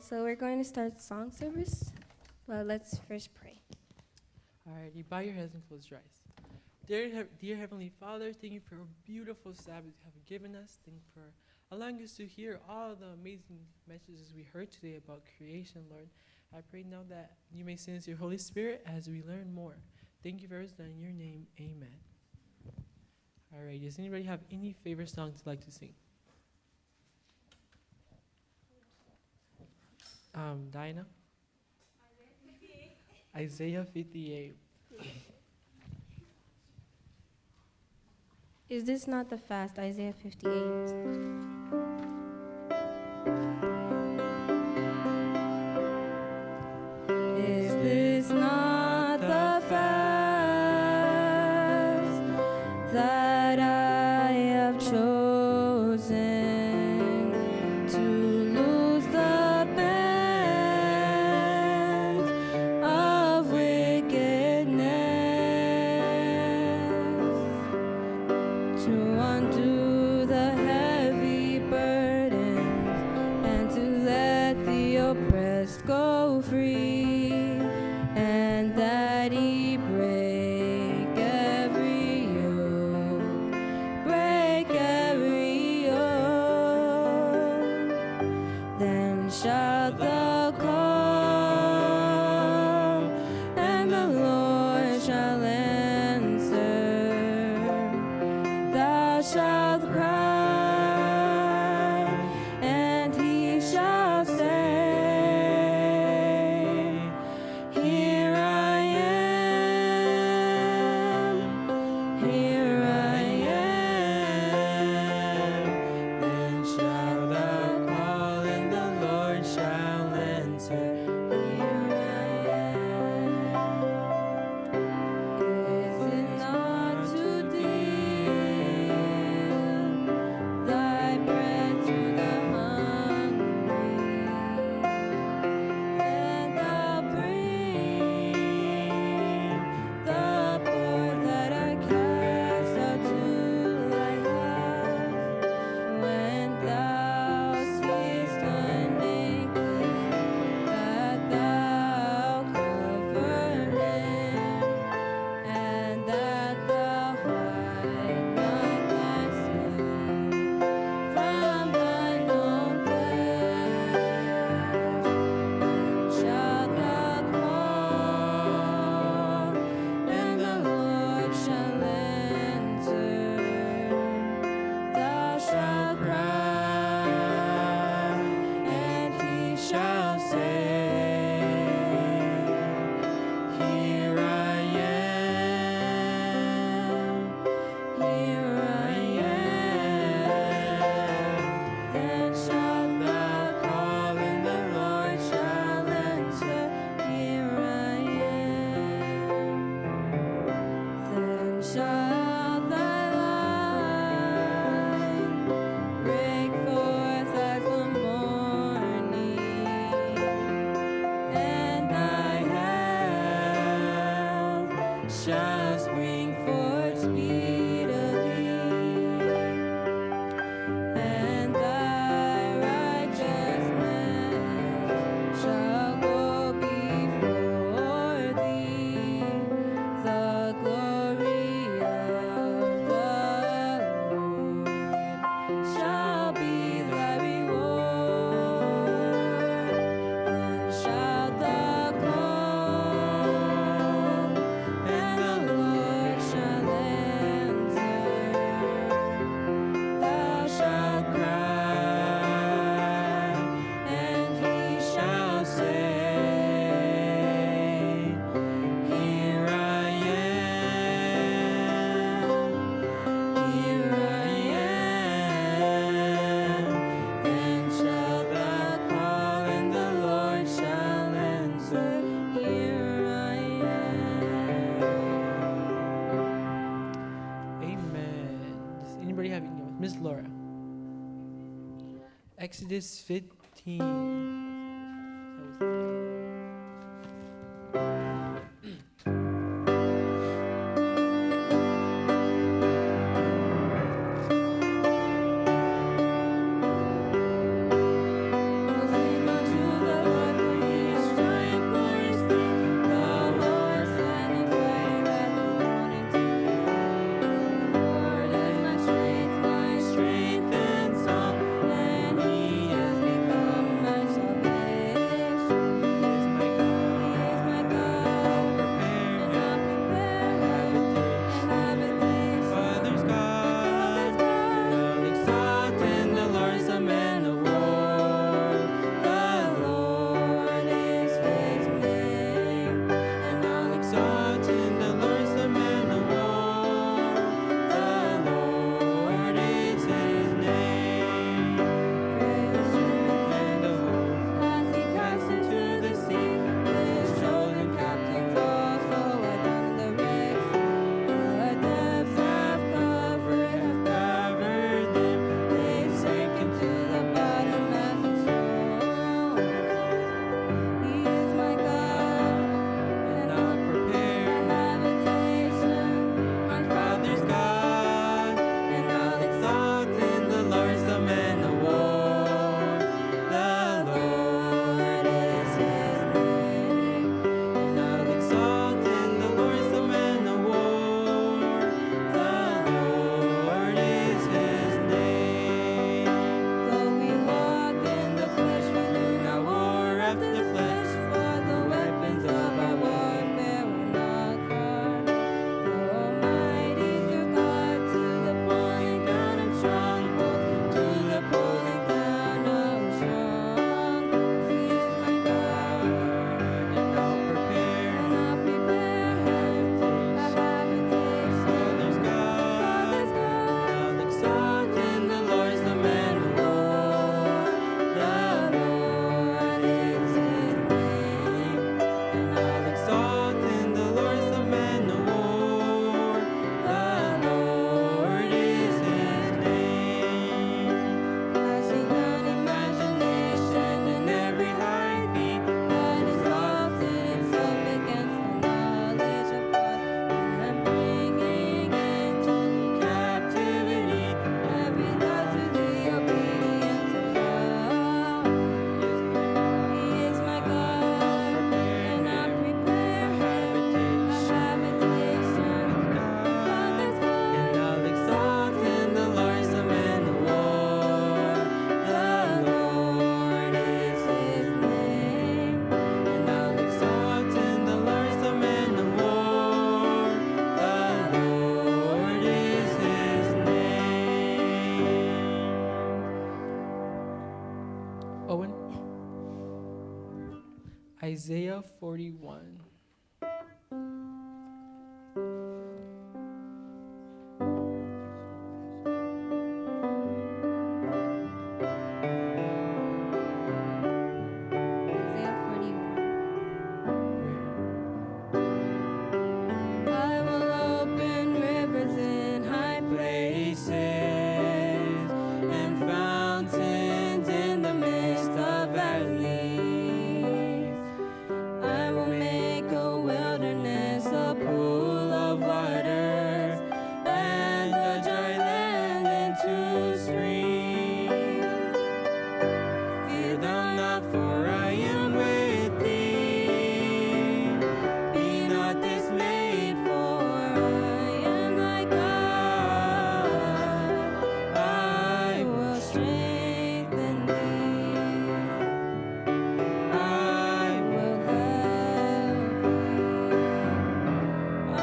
So we're going to start song service, but let's first pray. All right, you bow your heads and close your eyes. Dear Heavenly Father, thank you for a beautiful Sabbath you have given us. Thank you for allowing us to hear all the amazing messages we heard today about creation, Lord. I pray now that you may send us your Holy Spirit as we learn more. Thank you for everything in your name. Amen. All right, does anybody have any favorite songs they'd like to sing? Dinah? Isaiah 58. Is this not the fast, Isaiah 58? Is this not the fast that I have chosen to loose the bands of wickedness, to undo the heavy burdens, and to let the oppressed go free, and that he break every yoke, break every yoke. Then shall thou call, and the Lord shall answer. Thou shalt cry, and he shall say, Here I am, here I am. Then shalt thou call, and the Lord shall answer, Here I am. Is it not to deal thy bread to the hungry, and thou bring the poor that are cast out to thy house? When thou seest the naked, that thou cover him, and that thou hide not thyself from unknown flesh, then shalt thou call, and the Lord shall answer. Thou shalt cry, and he shall say, Here I am, here I am. Then shalt thou call, and the Lord shall answer, Here I am. Then shall thy light break forth as the morning, and thy health shall spring forth speedily, and thy righteousness shall go before thee. The glory of the Lord shall be thy reward. Then shalt thou call, and the Lord shall answer. Thou shalt cry, and he shall say, Here I am, here I am. Then shalt thou call, and the Lord shall answer, Here I am. Amen. Does anybody have any? Miss Laura. Exodus 15. That was Owen. Isaiah 41. Isaiah 41. I will open rivers in high places and fountains in the midst of valleys. I will make a wilderness a pool of waters and a dry land into streams. Fear thou not, for I am with thee. Be not dismayed, for I am thy God. I will strengthen thee. I will help thee. I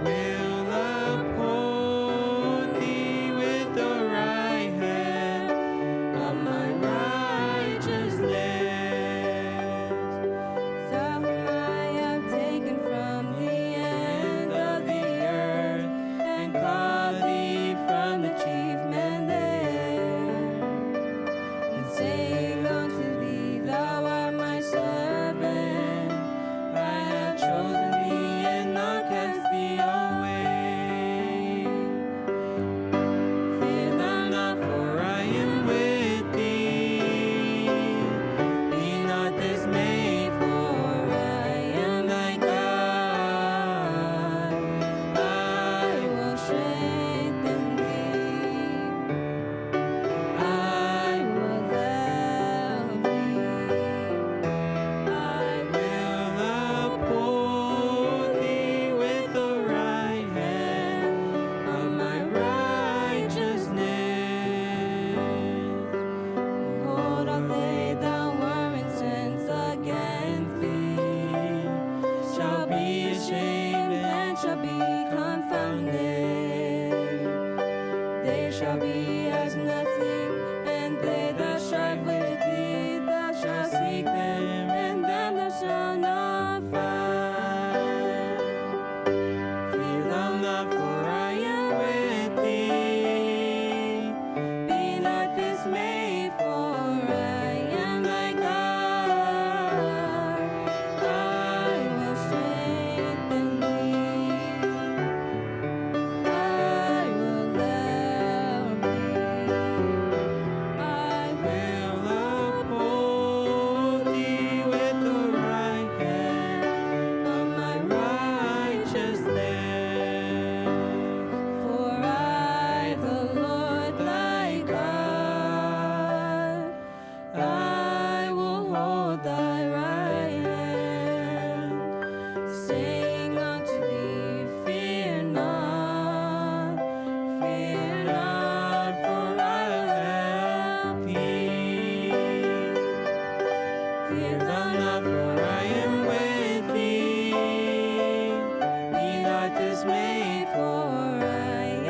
will uphold thee with the right hand of my righteousness. Thou whom I have taken from the ends of the earth, and called thee from the chief men there, and saying unto thee, Thou art my servant. I have chosen thee and not cast thee away. Fear thou not, for I am with thee. Be not dismayed, for I am thy God. I will strengthen thee. I will help thee. I will uphold thee with the right hand of my righteousness. Behold, all they that were incensed against thee shall be ashamed and shall be confounded. They shall be as nothing, and they that strive with thee, thou shalt seek them, and them thou shalt not find. Fear thou not, for I am with thee. Be not dismayed, for I am thy God. I will strengthen thee. I will help thee. I will uphold thee with the right hand of my righteousness. For I, the Lord thy God, I will hold thy right hand, saying unto thee, Fear not, for I will help thee. Fear thou not, for I am with thee. Be not dismayed, for I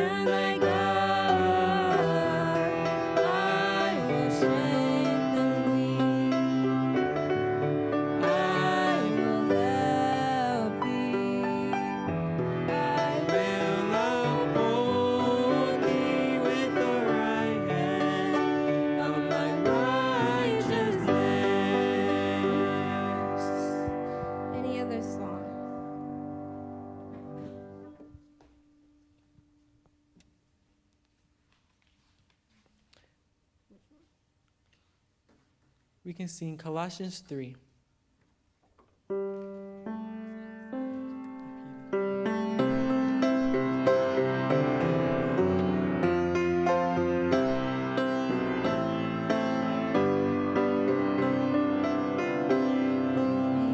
am thy God. I will strengthen thee. I will help thee. I will uphold thee with the right hand of my righteousness. Any other song? We can sing Colossians 3.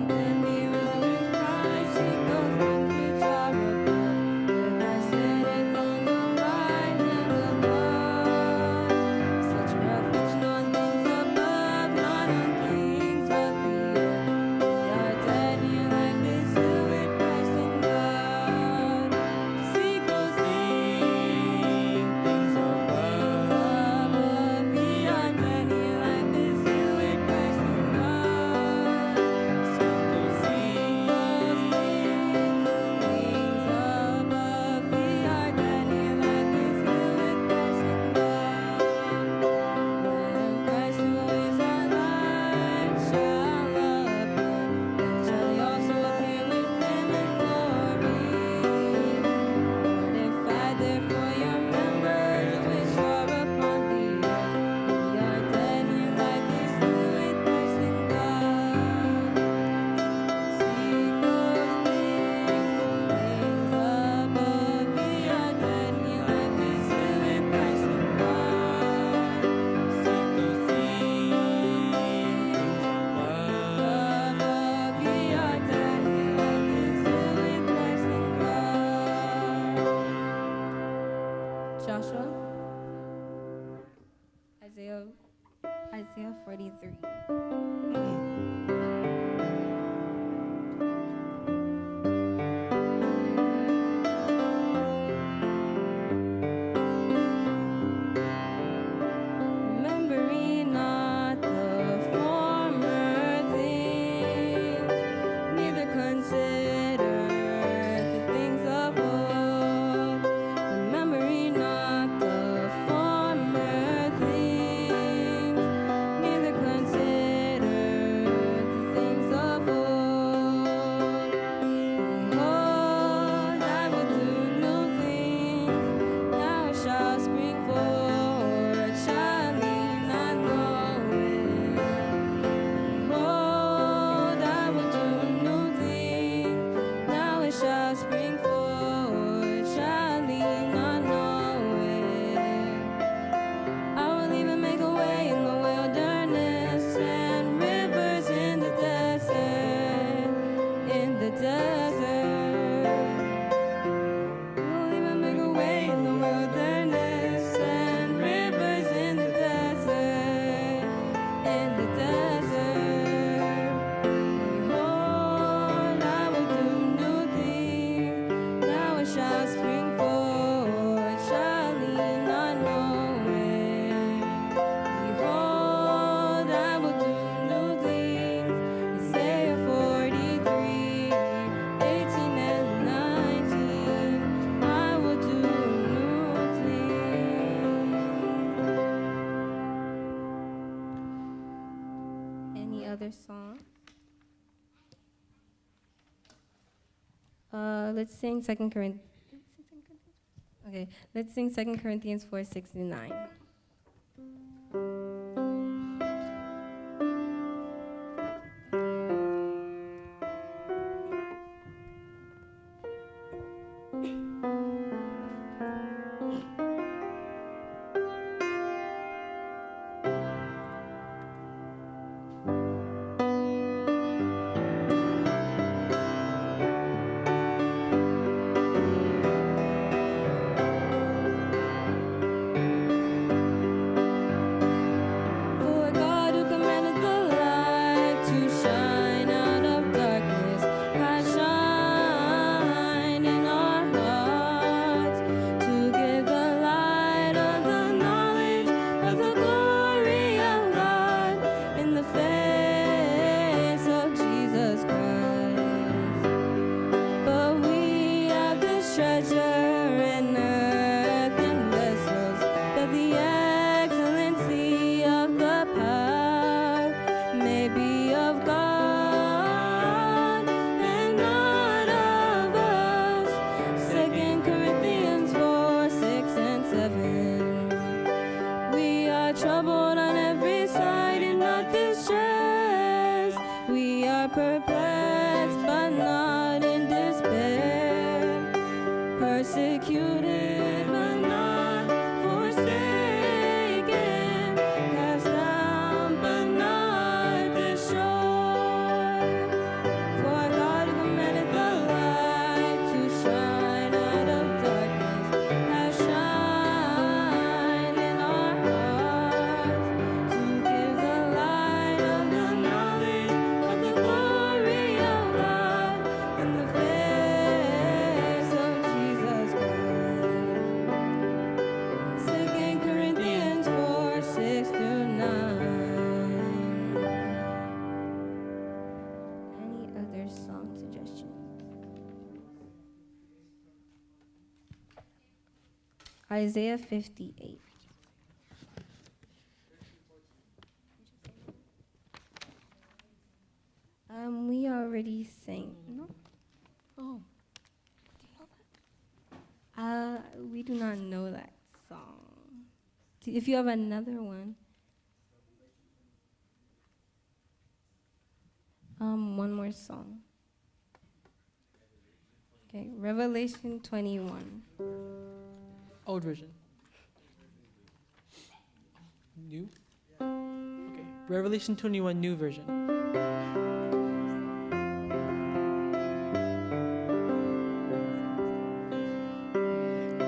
Then be risen with Christ, seek those things which are above, where Christ sitteth on the right hand of God. Set your affection on things above, not on things of the 43. Remembering not the former things, neither consider the things of old. Remembering not the former things, neither consider the things of old. Behold, I will do new things, now it shall spring forth, shall ye not know it? Behold, I will do new things, now it shall spring forth, shall ye not know it? I will even make a way in the wilderness and rivers in the desert, in the desert. We'll even make a way in the wilderness and rivers in the desert, in the desert. Behold, I will do new things, now it shall spring forth, shall ye not know it? Behold, I will do new things. Isaiah 43, 18 and 19. I will do new things. Any other song? Let's sing 2 Corinthians. Okay, let's sing 2 Corinthians 4, 6 through 9. For God who commanded the light to shine out of darkness has shined in our hearts to give the light of the knowledge of the glory of God in the face of Jesus Christ. But we have this treasure in earthen vessels, that the excellency of the power may be of God and not of us. 2 Corinthians 4, 6 and 7. We are troubled on every side and not distressed. We are perplexed but not in despair. Persecuted but not forsaken. Cast down but not destroyed. For God who commanded the light to shine out of darkness has shined in our hearts to give the light of the knowledge of the glory of God in the face of Jesus Christ. 2 Corinthians 4, 6 through 9. Any other song suggestions? Isaiah 58. We already sang. No? Oh. Do you know that? We do not know that song. If you have another one. One more song. Okay, Revelation 21. Old version. New? Okay. Revelation 21, new version.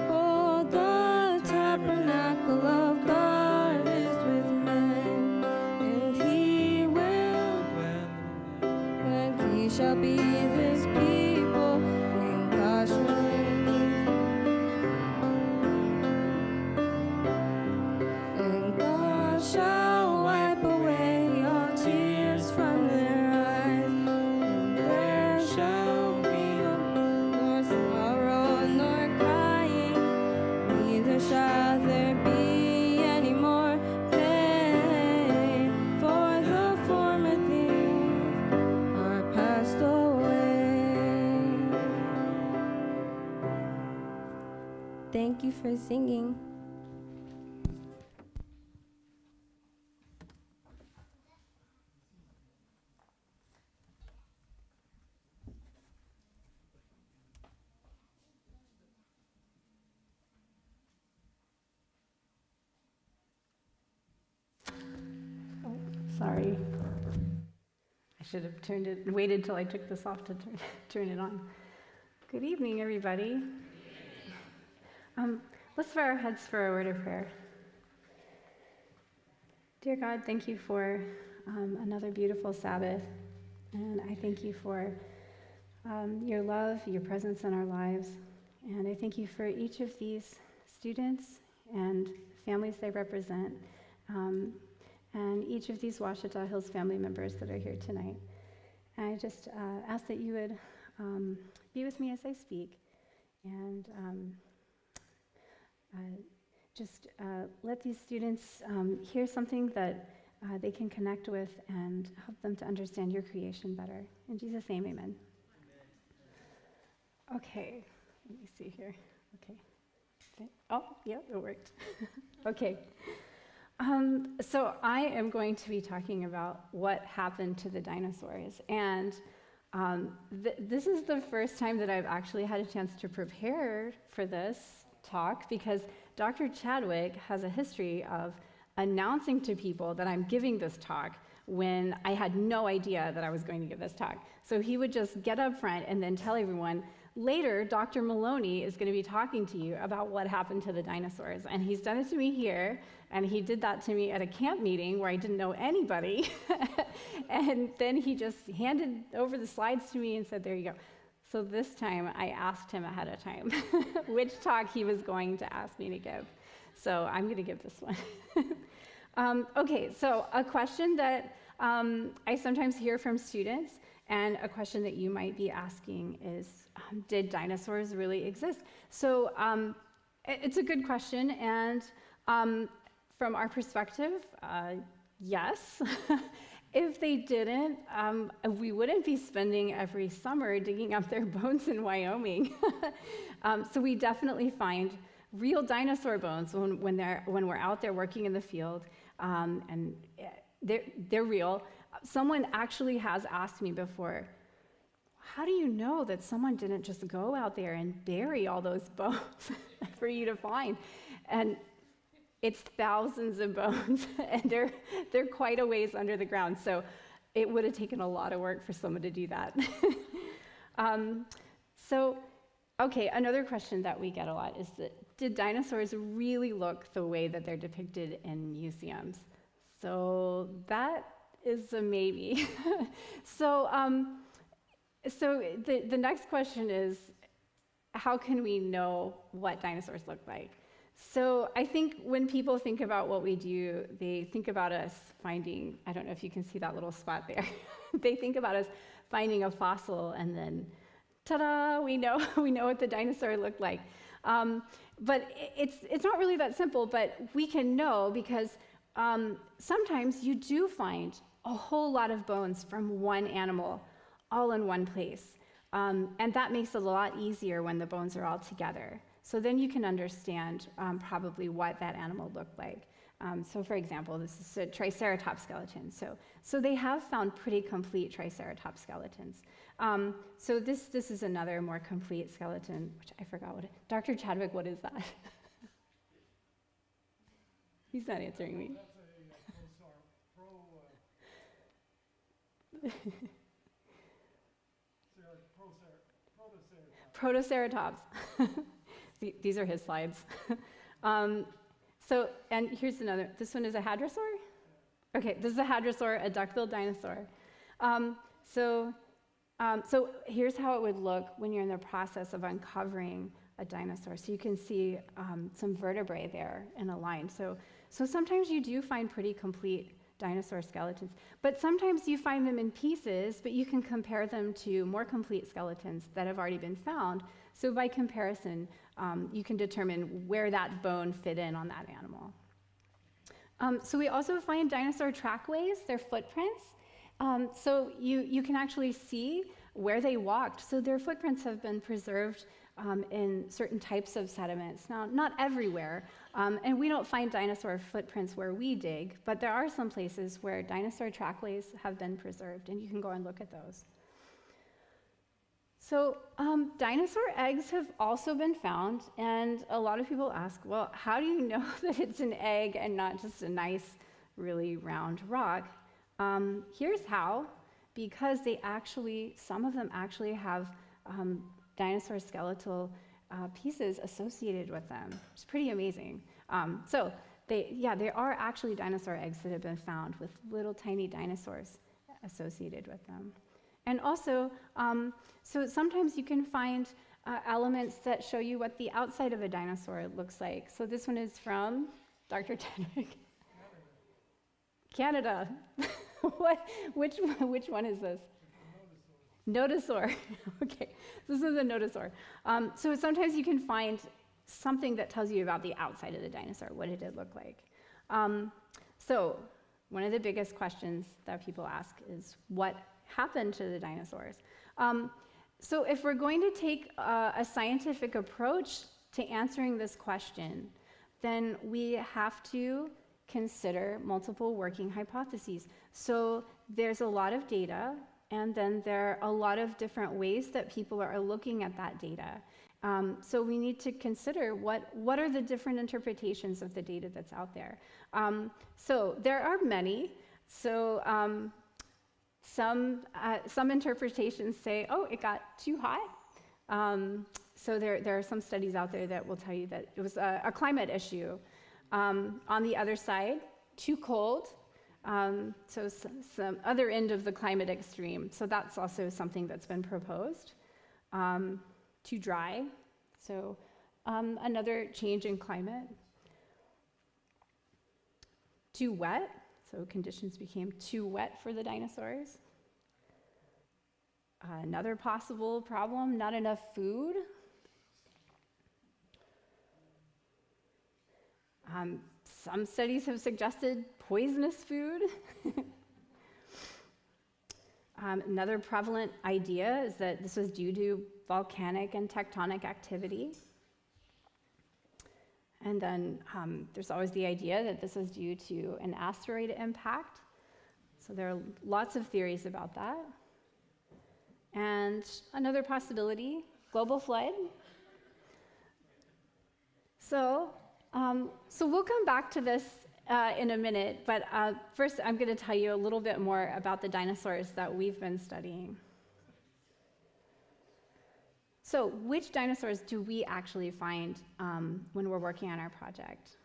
Oh, the tabernacle of God is with men, and he shall be this people, and God shall and God shall wipe away all tears from their eyes, and there shall be nor sorrow nor crying, neither shall there be any more pain, for the former things are passed away. Thank you for singing. Oh, sorry. I should have waited till I took this off to turn it on. Good evening, everybody. Let's bow our heads for a word of prayer. Dear God, thank you for another beautiful Sabbath, and I thank you for your love, your presence in our lives, and I thank you for each of these students and families they represent, and each of these Ouachita Hills family members that are here tonight. And I just ask that you would be with me as I speak, and just let these students hear something that they can connect with and help them to understand your creation better. In Jesus' name, amen. Okay, let me see here. Okay. Oh, yeah, it worked. Okay. So I am going to be talking about what happened to the dinosaurs. And this is the first time that I've actually had a chance to prepare for this talk, because Dr. Chadwick has a history of announcing to people that I'm giving this talk when I had no idea that I was going to give this talk. So he would just get up front and then tell everyone, later, Dr. Maloney is going to be talking to you about what happened to the dinosaurs. And he's done it to me here, and he did that to me at a camp meeting where I didn't know anybody. And then he just handed over the slides to me and said, there you go. So this time, I asked him ahead of time which talk he was going to ask me to give. So I'm going to give this one. Okay, so a question that I sometimes hear from students, and a question that you might be asking is, did dinosaurs really exist? So it's a good question, and from our perspective, yes. If they didn't, we wouldn't be spending every summer digging up their bones in Wyoming. So we definitely find real dinosaur bones when we're out there working in the field, and they're real. Someone actually has asked me before, how do you know that someone didn't just go out there and bury all those bones for you to find? And it's thousands of bones, and they're quite a ways under the ground. So it would have taken a lot of work for someone to do that. Okay, another question that we get a lot is that, did dinosaurs really look the way that they're depicted in museums? So that is a maybe. So the next question is, how can we know what dinosaurs look like? So I think when people think about what we do, they think about us finding, I don't know if you can see that little spot there. They think about us finding a fossil, and then, ta-da, we know what the dinosaur looked like. But it's not really that simple, but we can know because sometimes you do find a whole lot of bones from one animal all in one place. And that makes it a lot easier when the bones are all together. So then you can understand probably what that animal looked like. So for example, this is a Triceratops skeleton. So they have found pretty complete Triceratops skeletons. So this is another more complete skeleton, which I forgot what Dr. Chadwick, what is that? He's not answering me. Protoceratops. These are his slides. And here's another. This one is a hadrosaur? Okay, this is a hadrosaur, a duck-billed dinosaur. So So here's how it would look when you're in the process of uncovering a dinosaur. So you can see some vertebrae there in a line. So sometimes you do find pretty complete dinosaur skeletons, but sometimes you find them in pieces, but you can compare them to more complete skeletons that have already been found. So by comparison, you can determine where that bone fit in on that animal. So we also find dinosaur trackways, their footprints. So you can actually see where they walked. So their footprints have been preserved in certain types of sediments. Now, not everywhere, and we don't find dinosaur footprints where we dig, but there are some places where dinosaur trackways have been preserved, and you can go and look at those. So dinosaur eggs have also been found, and a lot of people ask, well, how do you know that it's an egg and not just a nice, really round rock? Here's how, because some of them actually have dinosaur skeletal pieces associated with them. It's pretty amazing. So there are actually dinosaur eggs that have been found with little tiny dinosaurs associated with them. And also, so sometimes you can find elements that show you what the outside of a dinosaur looks like. So this one is from Dr. Tedrick. Canada. Which one is this? Nodosaur. Okay, this is a nodosaur. So sometimes you can find something that tells you about the outside of the dinosaur. What did it look like? So one of the biggest questions that people ask is, what happened to the dinosaurs? So if we're going to take a scientific approach to answering this question, then we have to consider multiple working hypotheses. So there's a lot of data, and then there are a lot of different ways that people are looking at that data. So we need to consider what are the different interpretations of the data that's out there. So there are many. So some interpretations say, oh, it got too hot. So there are some studies out there that will tell you that it was a climate issue. On the other side, too cold. So some other end of the climate extreme. So that's also something that's been proposed. Too dry. So another change in climate. Too wet. So conditions became too wet for the dinosaurs. Another possible problem, not enough food. Some studies have suggested poisonous food. Another prevalent idea is that this was due to volcanic and tectonic activity. And then there's always the idea that this was due to an asteroid impact. So there are lots of theories about that. And another possibility, global flood. So we'll come back to this in a minute, but first I'm going to tell you a little bit more about the dinosaurs that we've been studying. So which dinosaurs do we actually find when we're working on our project?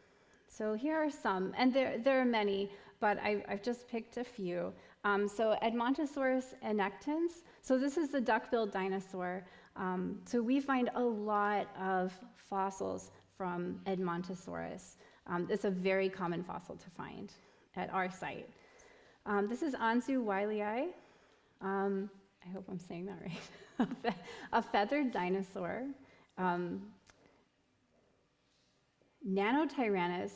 So here are some, and there are many, but I've just picked a few. So Edmontosaurus annectens, so this is the duck-billed dinosaur. So we find a lot of fossils from Edmontosaurus. It's a very common fossil to find at our site. This is Anzu wiley. I hope I'm saying that right. A feathered dinosaur. Nanotyrannus.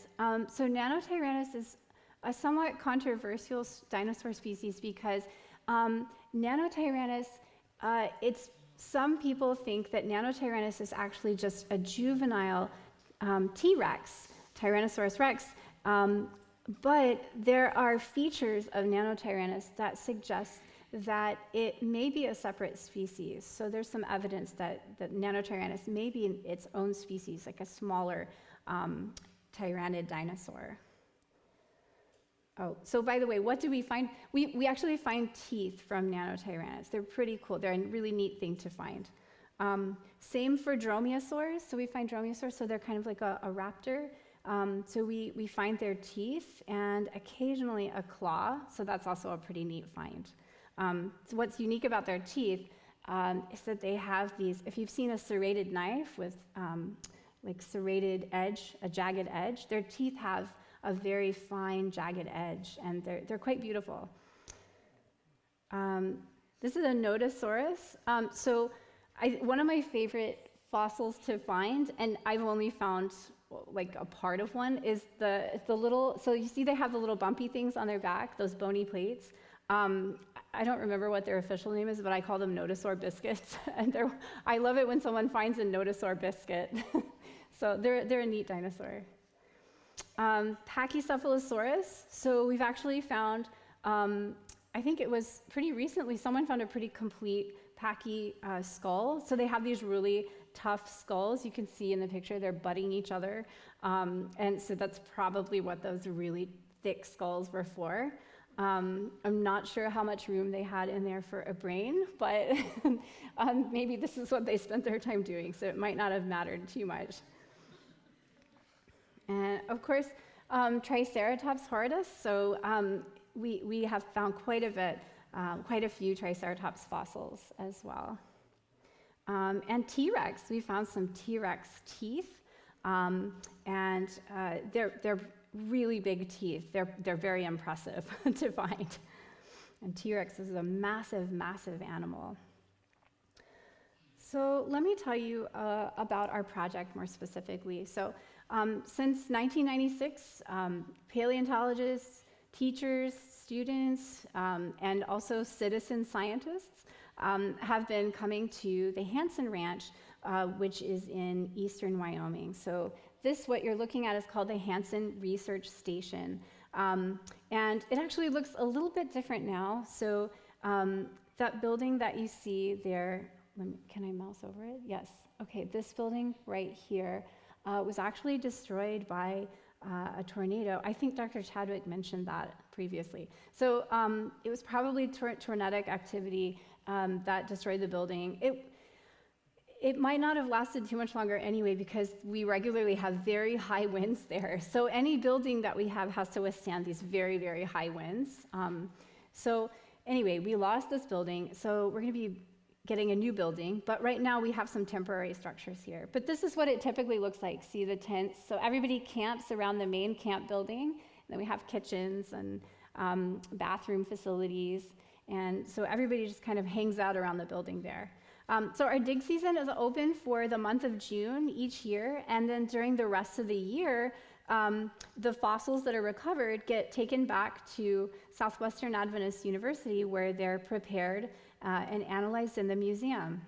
So Nanotyrannus is a somewhat controversial dinosaur species because Nanotyrannus, some people think that Nanotyrannus is actually just a juvenile T-Rex, Tyrannosaurus rex, but there are features of Nanotyrannus that suggest that it may be a separate species. So there's some evidence that Nanotyrannus may be in its own species, like a smaller tyrannid dinosaur. Oh, so by the way, what do we find? We actually find teeth from Nanotyrannus. They're pretty cool. They're a really neat thing to find. Same for dromaeosaurs. So we find dromaeosaurs, so they're kind of like a raptor. So we find their teeth and occasionally a claw. So that's also a pretty neat find. So what's unique about their teeth is that they have these, if you've seen a serrated knife with like serrated edge, a jagged edge, their teeth have a very fine jagged edge, and they're quite beautiful. This is a Nodosaurus. One of my favorite fossils to find, and I've only found like a part of one, is the little, so you see they have the little bumpy things on their back, those bony plates. I don't remember what their official name is, but I call them Nodosaur biscuits. And I love it when someone finds a Nodosaur biscuit. So they're a neat dinosaur. Pachycephalosaurus. So we've actually found, I think it was pretty recently, someone found a pretty complete pachy skull. So they have these really tough skulls. You can see in the picture they're butting each other. And so that's probably what those really thick skulls were for. I'm not sure how much room they had in there for a brain, but maybe this is what they spent their time doing, so it might not have mattered too much. And of course, Triceratops horridus. So we have found quite a few Triceratops fossils as well. And T-Rex, we found some T-Rex teeth, and they're really big teeth. They're very impressive to find. And T-Rex is a massive, massive animal. So let me tell you about our project more specifically. So since 1996, paleontologists, teachers, students, and also citizen scientists have been coming to the Hanson Ranch, which is in eastern Wyoming. So this, what you're looking at, is called the Hanson Research Station. And it actually looks a little bit different now. So that building that you see there, can I mouse over it? Yes. Okay, this building right here was actually destroyed by a tornado. I think Dr. Chadwick mentioned that previously. So it was probably tornadic activity that destroyed the building. It might not have lasted too much longer anyway, because we regularly have very high winds there. So any building that we have has to withstand these very, very high winds. So anyway, we lost this building, so we're going to be getting a new building, but right now we have some temporary structures here. But this is what it typically looks like. See the tents? So everybody camps around the main camp building, and then we have kitchens and bathroom facilities, and so everybody just kind of hangs out around the building there. So our dig season is open for the month of June each year, and then during the rest of the year, the fossils that are recovered get taken back to Southwestern Adventist University, where they're prepared and analyzed in the museum.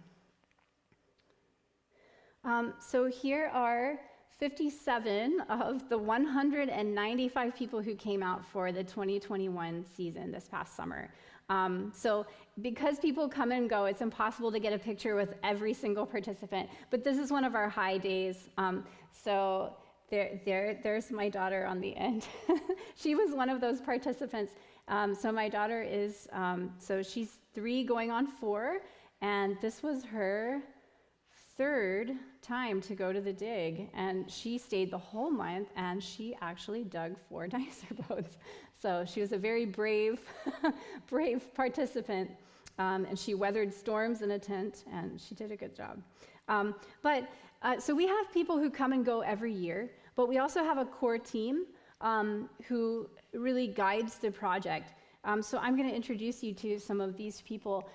So here are 57 of the 195 people who came out for the 2021 season this past summer. So because people come and go, it's impossible to get a picture with every single participant, but this is one of our high days. So there's my daughter on the end. She was one of those participants. So my daughter is, so she's 3 going on 4, and this was her 3rd time to go to the dig, and she stayed the whole month, and she actually dug 4 dinosaur bones. So she was a very brave, brave participant, and she weathered storms in a tent, and she did a good job. So we have people who come and go every year, but we also have a core team who really guides the project. So I'm going to introduce you to some of these people.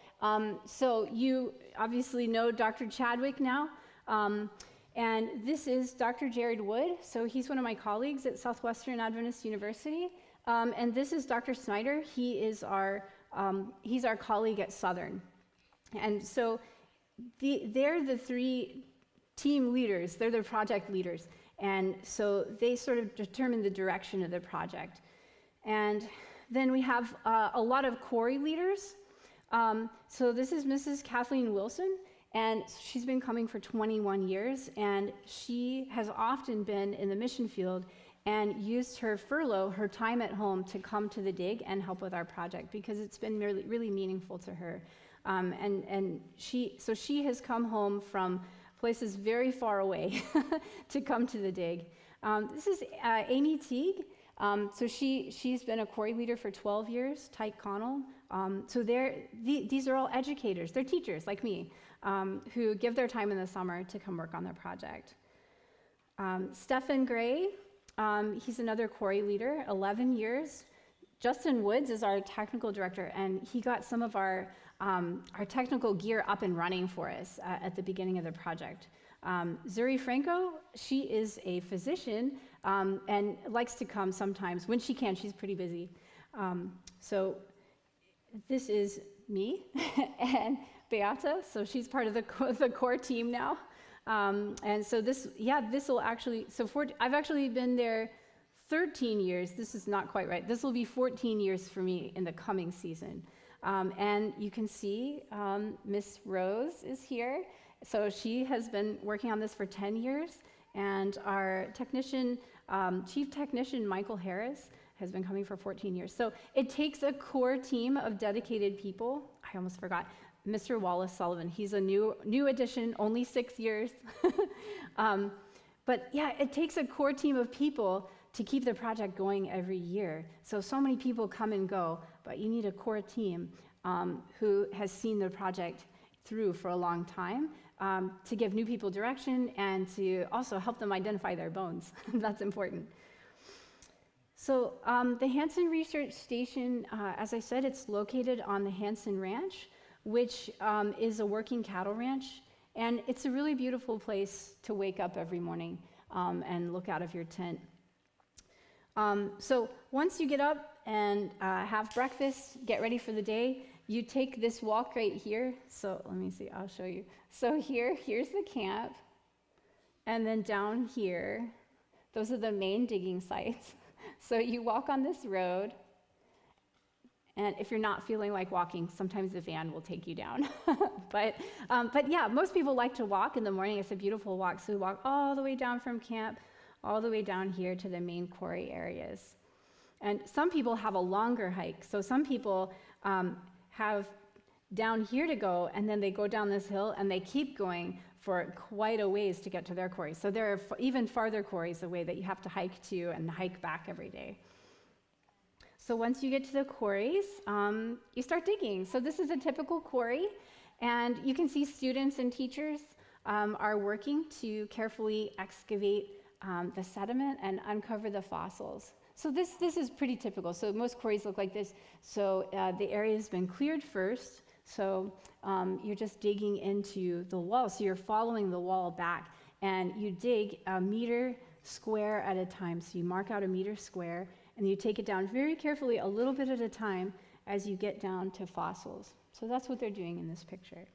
So you obviously know Dr. Chadwick now, and this is Dr. Jared Wood. So he's one of my colleagues at Southwestern Adventist University, and this is Dr. Snyder. He's our colleague at Southern, and so they're the 3 team leaders. They're the project leaders, and so they sort of determine the direction of the project. And then we have a lot of Quarry leaders. So this is Mrs. Kathleen Wilson, and she's been coming for 21 years, and she has often been in the mission field and used her furlough, her time at home, to come to the dig and help with our project, because it's been really, really meaningful to her. And she has come home from places very far away to come to the dig. This is Amy Teague. So she's been a Quarry leader for 12 years. Tyke Connell So these are all educators. They're teachers like me who give their time in the summer to come work on their project. Stephen Gray, he's another quarry leader, 11 years. Justin Woods is our technical director, and he got some of our technical gear up and running for us at the beginning of the project. Zuri Franco, she is a physician and likes to come sometimes when she can. She's pretty busy. So this is me and Beata, so she's part of the core team now. And so this will actually, I've actually been there 13 years. This is not quite right. This will be 14 years for me in the coming season. And you can see Miss Rose is here. So she has been working on this for 10 years. And our chief technician, Michael Harris, has been coming for 14 years. So it takes a core team of dedicated people. I almost forgot. Mr. Wallace Sullivan, he's a new addition, only 6 years. But yeah, it takes a core team of people to keep the project going every year. So many people come and go, but you need a core team who has seen the project through for a long time to give new people direction and to also help them identify their bones. That's important. So the Hanson Research Station, as I said, it's located on the Hanson Ranch, which is a working cattle ranch. And it's a really beautiful place to wake up every morning and look out of your tent. So once you get up and have breakfast, get ready for the day, you take this walk right here. So let me see, I'll show you. So here's the camp. And then down here, those are the main digging sites. So you walk on this road. And if you're not feeling like walking, sometimes the van will take you down. But yeah, most people like to walk in the morning. It's a beautiful walk. So we walk all the way down from camp, all the way down here to the main quarry areas. And some people have a longer hike. So some people have down here to go, and then they go down this hill, and they keep going for quite a ways to get to their quarry. So there are even farther quarries away that you have to hike to and hike back every day. So once you get to the quarries, you start digging. So this is a typical quarry, and you can see students and teachers are working to carefully excavate the sediment and uncover the fossils. So this is pretty typical. So most quarries look like this. So the area has been cleared first. So you're just digging into the wall. So you're following the wall back, and you dig a meter square at a time. So you mark out a meter square, and you take it down very carefully, a little bit at a time, as you get down to fossils. So that's what they're doing in this picture.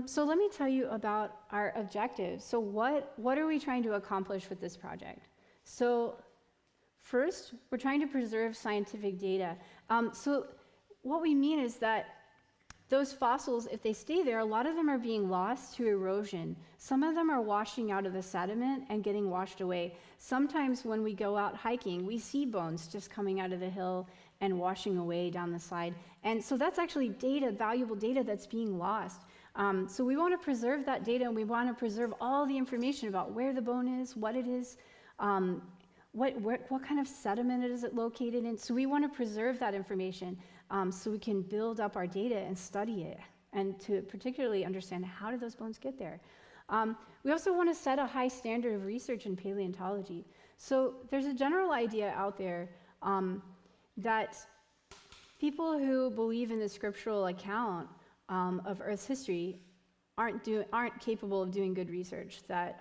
So let me tell you about our objectives. So what are we trying to accomplish with this project? So first, we're trying to preserve scientific data. So what we mean is that those fossils, if they stay there, a lot of them are being lost to erosion. Some of them are washing out of the sediment and getting washed away. Sometimes when we go out hiking, we see bones just coming out of the hill and washing away down the slide. And so that's actually data, valuable data that's being lost. So we want to preserve that data, and we want to preserve all the information about where the bone is, what it is, what kind of sediment is it located in. So we want to preserve that information so we can build up our data and study it, and to particularly understand how did those bones get there. We also want to set a high standard of research in paleontology. So there's a general idea out there that people who believe in the scriptural account of Earth's history aren't capable of doing good research, that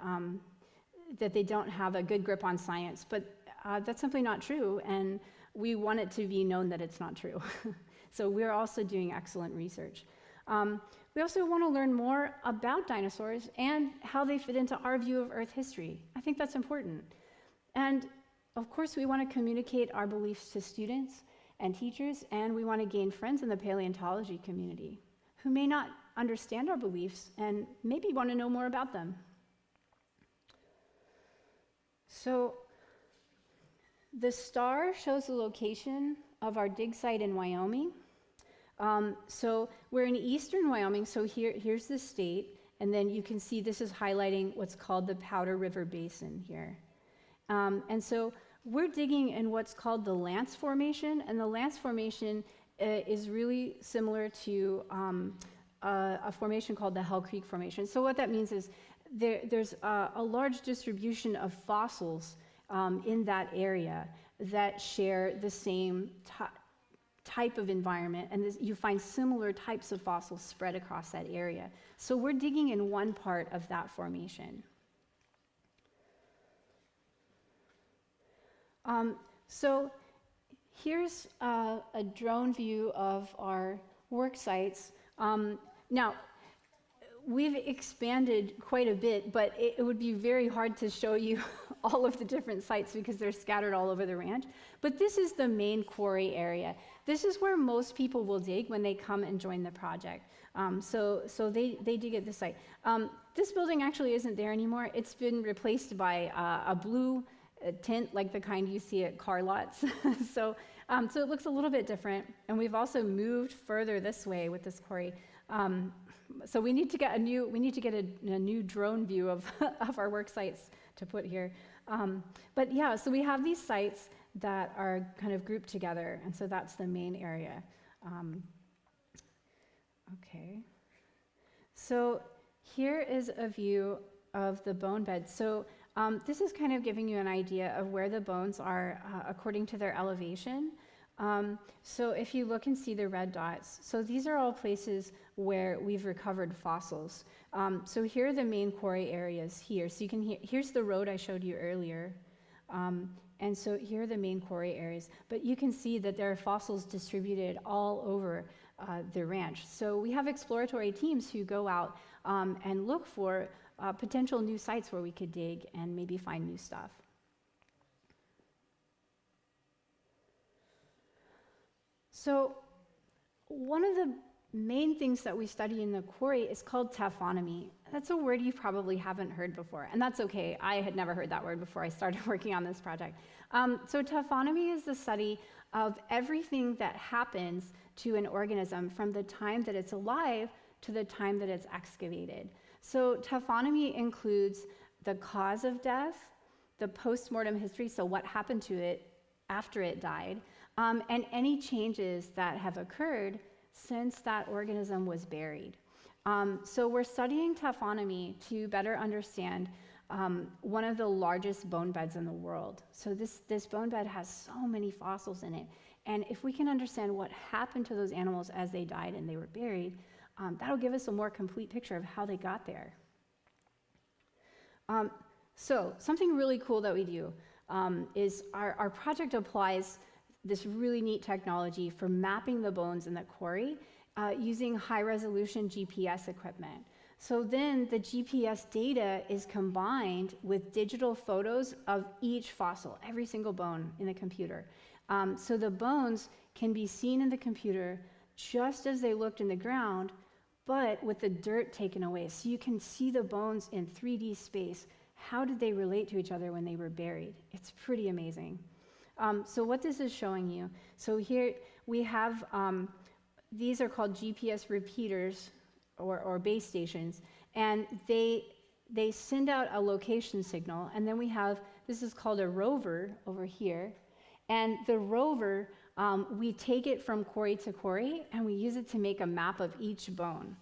they don't have a good grip on science. But that's simply not true, and we want it to be known that it's not true. So we're also doing excellent research. We also want to learn more about dinosaurs and how they fit into our view of Earth history. I think that's important. And of course, we want to communicate our beliefs to students and teachers, and we want to gain friends in the paleontology community who may not understand our beliefs and maybe want to know more about them. So the star shows the location of our dig site in Wyoming. So we're in eastern Wyoming, so here's the state, and then you can see this is highlighting what's called the Powder River Basin here. And so we're digging in what's called the Lance Formation, and the Lance Formation is really similar to a formation called the Hell Creek Formation. So what that means is there's a large distribution of fossils in that area that share the same type of environment, and you find similar types of fossils spread across that area. So we're digging in one part of that formation. So here's a drone view of our work sites. Now, we've expanded quite a bit, but it would be very hard to show you all of the different sites because they're scattered all over the ranch. But this is the main quarry area. This is where most people will dig when they come and join the project. So they dig at this site. This building actually isn't there anymore. It's been replaced by a blue tint like the kind you see at car lots. So it looks a little bit different. And we've also moved further this way with this quarry. So we need to get a new drone view of our work sites to put here. But yeah, so we have these sites that are kind of grouped together, and so that's the main area. Okay. So here is a view of the bone bed. So this is kind of giving you an idea of where the bones are according to their elevation. So if you look and see the red dots, so these are all places where we've recovered fossils. So here are the main quarry areas here. So you can here's the road I showed you earlier. And so here are the main quarry areas. But you can see that there are fossils distributed all over the ranch. So we have exploratory teams who go out and look for potential new sites where we could dig and maybe find new stuff. So one of the main things that we study in the quarry is called taphonomy. That's a word you probably haven't heard before, and that's okay. I had never heard that word before I started working on this project. So taphonomy is the study of everything that happens to an organism from the time that it's alive to the time that it's excavated. So taphonomy includes the cause of death, the post-mortem history, so what happened to it after it died, and any changes that have occurred since that organism was buried. So we're studying taphonomy to better understand one of the largest bone beds in the world. So this bone bed has so many fossils in it. And if we can understand what happened to those animals as they died and they were buried, that'll give us a more complete picture of how they got there. So something really cool that we do is our project applies this really neat technology for mapping the bones in the quarry using high-resolution GPS equipment. So then the GPS data is combined with digital photos of each fossil, every single bone in the computer. So the bones can be seen in the computer just as they looked in the ground, but with the dirt taken away. So you can see the bones in 3D space. How did they relate to each other when they were buried? It's pretty amazing. So what this is showing you, so here we have, these are called GPS repeaters or base stations, and they send out a location signal, and then we have, this is called a rover over here, and the rover, we take it from quarry to quarry, and we use it to make a map of each bone.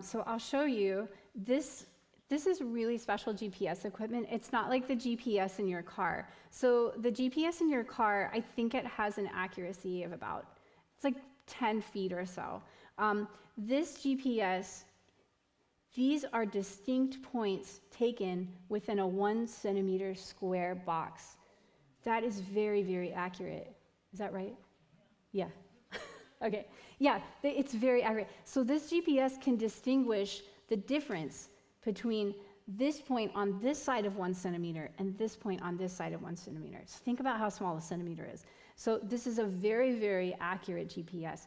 So I'll show you, this is really special GPS equipment. It's not like the GPS in your car. So the GPS in your car, I think it has an accuracy of about, it's like 10 feet or so. This GPS, these are distinct points taken within a 1 centimeter square box. That is very, very accurate. Is that right? Yeah. Okay. Yeah, it's very accurate. So this GPS can distinguish the difference between this point on this side of 1 centimeter and this point on this side of 1 centimeter. So think about how small a centimeter is. So this is a very, very accurate GPS.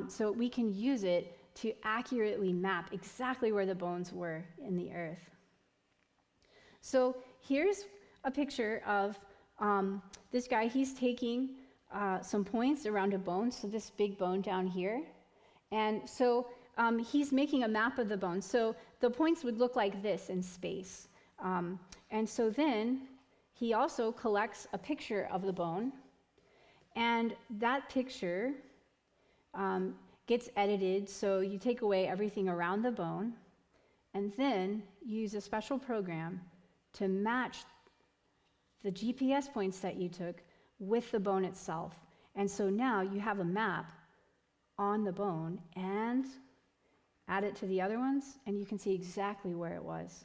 So we can use it to accurately map exactly where the bones were in the earth. So here's a picture of this guy. He's taking some points around a bone, so this big bone down here. And so he's making a map of the bone. So the points would look like this in space. And so then he also collects a picture of the bone, and that picture gets edited, so you take away everything around the bone, and then use a special program to match the GPS points that you took with the bone itself. And so now you have a map on the bone, and add it to the other ones, and you can see exactly where it was.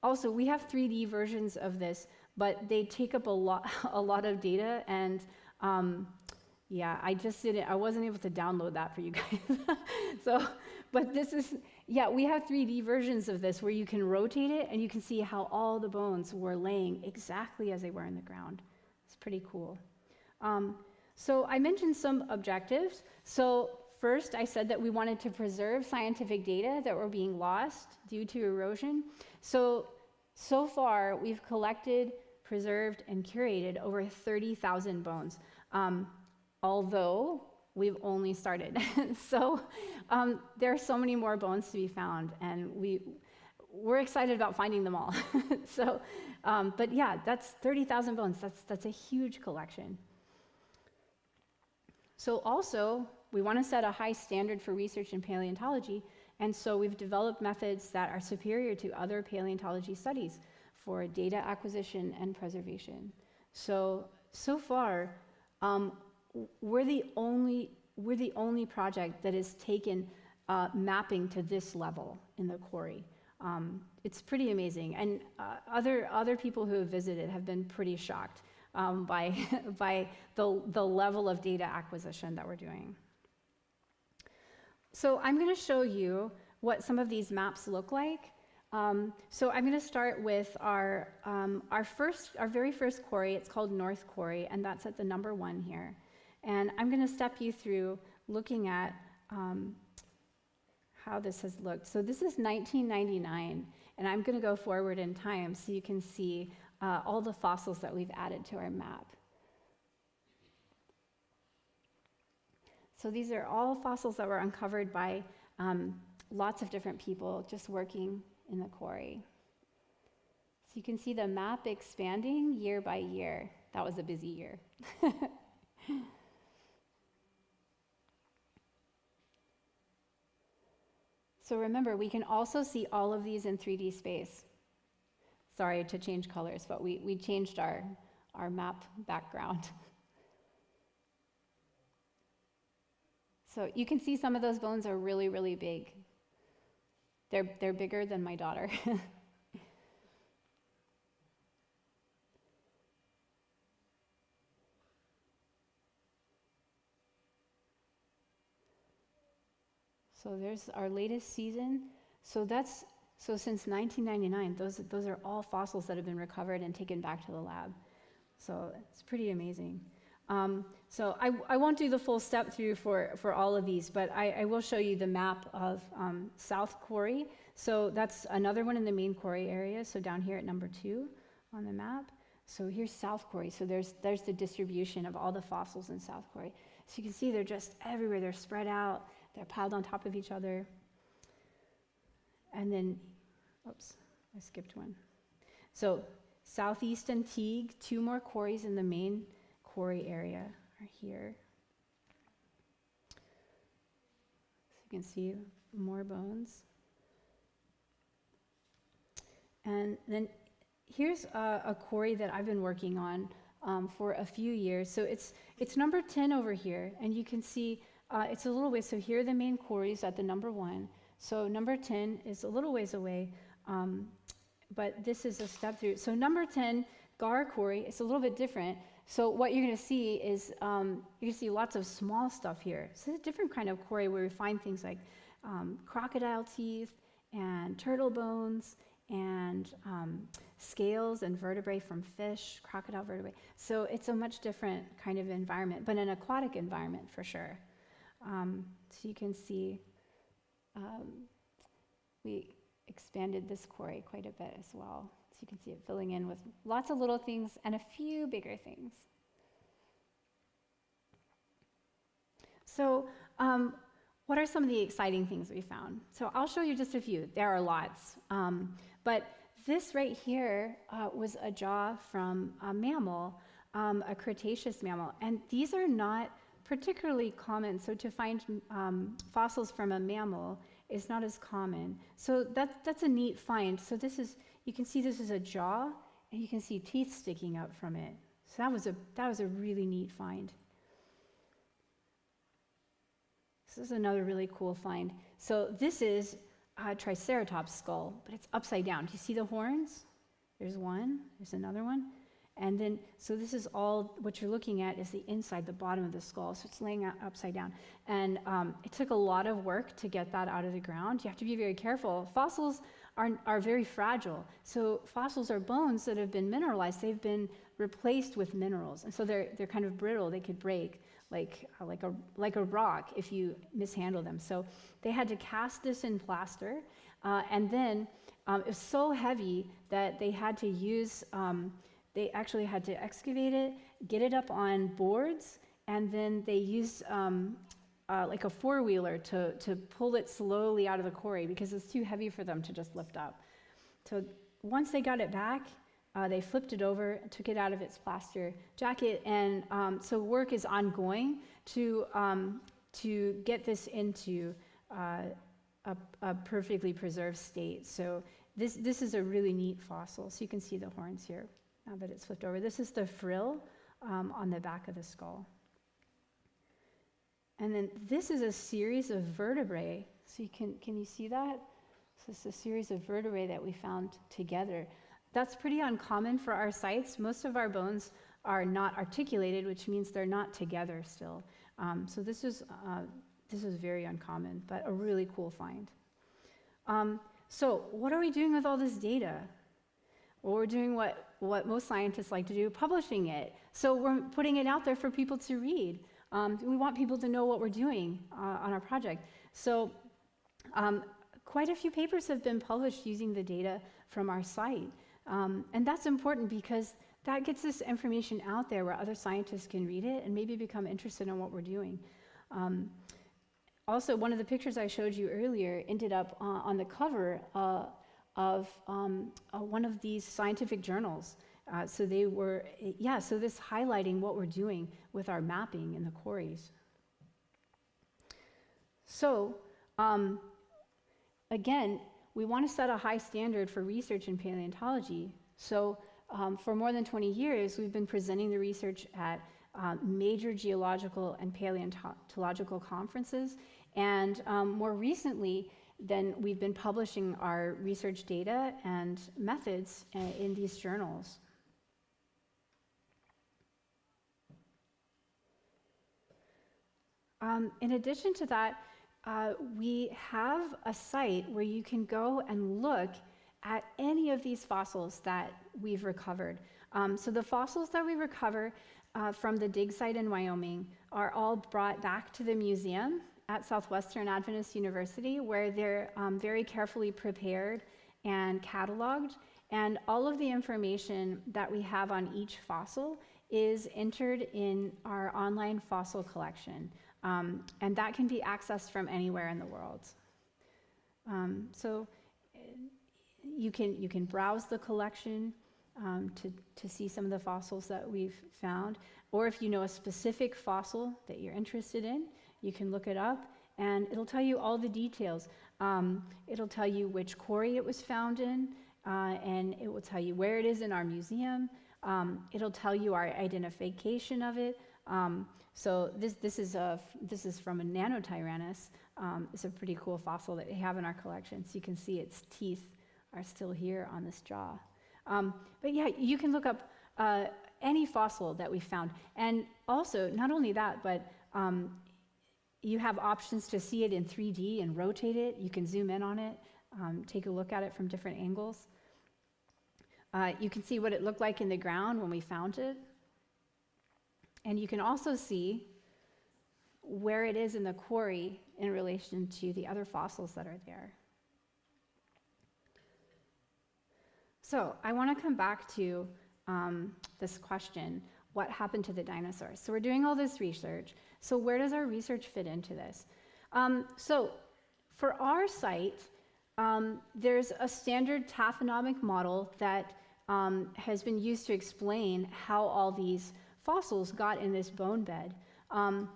Also, we have 3D versions of this, but they take up a lot of data, and yeah, I wasn't able to download that for you guys. But this is, yeah, we have 3D versions of this where you can rotate it and you can see how all the bones were laying exactly as they were in the ground. It's pretty cool. So I mentioned some objectives. So first, I said that we wanted to preserve scientific data that were being lost due to erosion. So far, we've collected, preserved, and curated over 30,000 bones, although we've only started. So there are so many more bones to be found, and we're excited about finding them all. But yeah, that's 30,000 bones. That's a huge collection. So also, we want to set a high standard for research in paleontology, and so we've developed methods that are superior to other paleontology studies for data acquisition and preservation. So far, we're the only project that has taken mapping to this level in the quarry. It's pretty amazing, and other people who have visited have been pretty shocked by the level of data acquisition that we're doing. So I'm going to show you what some of these maps look like. So I'm going to start with our very first quarry. It's called North Quarry, and that's at the number 1 here. And I'm going to step you through looking at how this has looked. So this is 1999, and I'm going to go forward in time so you can see all the fossils that we've added to our map. So these are all fossils that were uncovered by lots of different people just working in the quarry. So you can see the map expanding year by year. That was a busy year. So remember, we can also see all of these in 3D space. Sorry to change colors, but we changed our map background. So you can see some of those bones are really, really big. They're bigger than my daughter. So there's our latest season. So since 1999, those are all fossils that have been recovered and taken back to the lab. So it's pretty amazing. So I won't do the full step through for all of these, but I will show you the map of South Quarry. So that's another one in the main quarry area. So down here at number 2 on the map. So here's South Quarry. So there's the distribution of all the fossils in South Quarry. So you can see they're just everywhere. They're spread out. They're piled on top of each other. And then, oops, I skipped one. So Southeast Antigua, 2 more quarries in the main quarry area are here. So you can see more bones. And then here's a quarry that I've been working on for a few years. So it's number 10 over here, and you can see it's a little ways. So here are the main quarries at the number 1. So number 10 is a little ways away, but this is a step through. So number 10, Gar Quarry, it's a little bit different. So what you're going to see is you can see lots of small stuff here. So it's a different kind of quarry where we find things like crocodile teeth and turtle bones and scales and vertebrae from fish, crocodile vertebrae. So it's a much different kind of environment, but an aquatic environment for sure. So you can see we expanded this quarry quite a bit as well. So you can see it filling in with lots of little things and a few bigger things. So what are some of the exciting things we found? So I'll show you just a few. There are lots. But this right here was a jaw from a mammal, a Cretaceous mammal, and these are not particularly common. So to find fossils from a mammal is not as common. So that's a neat find. So you can see this is a jaw, and you can see teeth sticking up from it. So that was a really neat find. This is another really cool find. So this is a Triceratops skull, but it's upside down. Do you see the horns? There's one, there's another one. And then, so this is all, what you're looking at is the inside, the bottom of the skull. So it's laying out upside down. And it took a lot of work to get that out of the ground. You have to be very careful. Fossils are very fragile. So fossils are bones that have been mineralized. They've been replaced with minerals. And so they're kind of brittle. They could break like a rock if you mishandle them. So they had to cast this in plaster. And then it was so heavy that they had to use, they actually had to excavate it, get it up on boards, and then they used like a four-wheeler to pull it slowly out of the quarry because it's too heavy for them to just lift up. So once they got it back, they flipped it over, took it out of its plaster jacket, and so work is ongoing to get this into a perfectly preserved state. So this is a really neat fossil. So you can see the horns here now that it's flipped over. This is the frill on the back of the skull. And then this is a series of vertebrae. So can you see that? So it's a series of vertebrae that we found together. That's pretty uncommon for our sites. Most of our bones are not articulated, which means they're not together still. So this was very uncommon, but a really cool find. So what are we doing with all this data? Well, we're doing what most scientists like to do, publishing it. So we're putting it out there for people to read. We want people to know what we're doing on our project. So quite a few papers have been published using the data from our site. And that's important because that gets this information out there where other scientists can read it and maybe become interested in what we're doing. Also, one of the pictures I showed you earlier ended up on the cover of one of these scientific journals. So this highlighting what we're doing with our mapping in the quarries. So, again, we want to set a high standard for research in paleontology. So for more than 20 years, we've been presenting the research at major geological and paleontological conferences. And more recently, then we've been publishing our research data and methods in these journals. In addition to that, we have a site where you can go and look at any of these fossils that we've recovered. So the fossils that we recover from the dig site in Wyoming are all brought back to the museum at Southwestern Adventist University, where they're very carefully prepared and cataloged. And all of the information that we have on each fossil is entered in our online fossil collection. And that can be accessed from anywhere in the world. So you can browse the collection to see some of the fossils that we've found. Or if you know a specific fossil that you're interested in, you can look it up and it'll tell you all the details. It'll tell you which quarry it was found in, and it will tell you where it is in our museum. It'll tell you our identification of it. So this is from a Nanotyrannus. It's a pretty cool fossil that we have in our collection. So you can see its teeth are still here on this jaw. But yeah, you can look up any fossil that we found. And also, not only that, but you have options to see it in 3D and rotate it. You can zoom in on it, take a look at it from different angles. You can see what it looked like in the ground when we found it. And you can also see where it is in the quarry in relation to the other fossils that are there. So I want to come back to this question, what happened to the dinosaurs? So we're doing all this research. So where does our research fit into this? So for our site, there's a standard taphonomic model that has been used to explain how all these fossils got in this bone bed.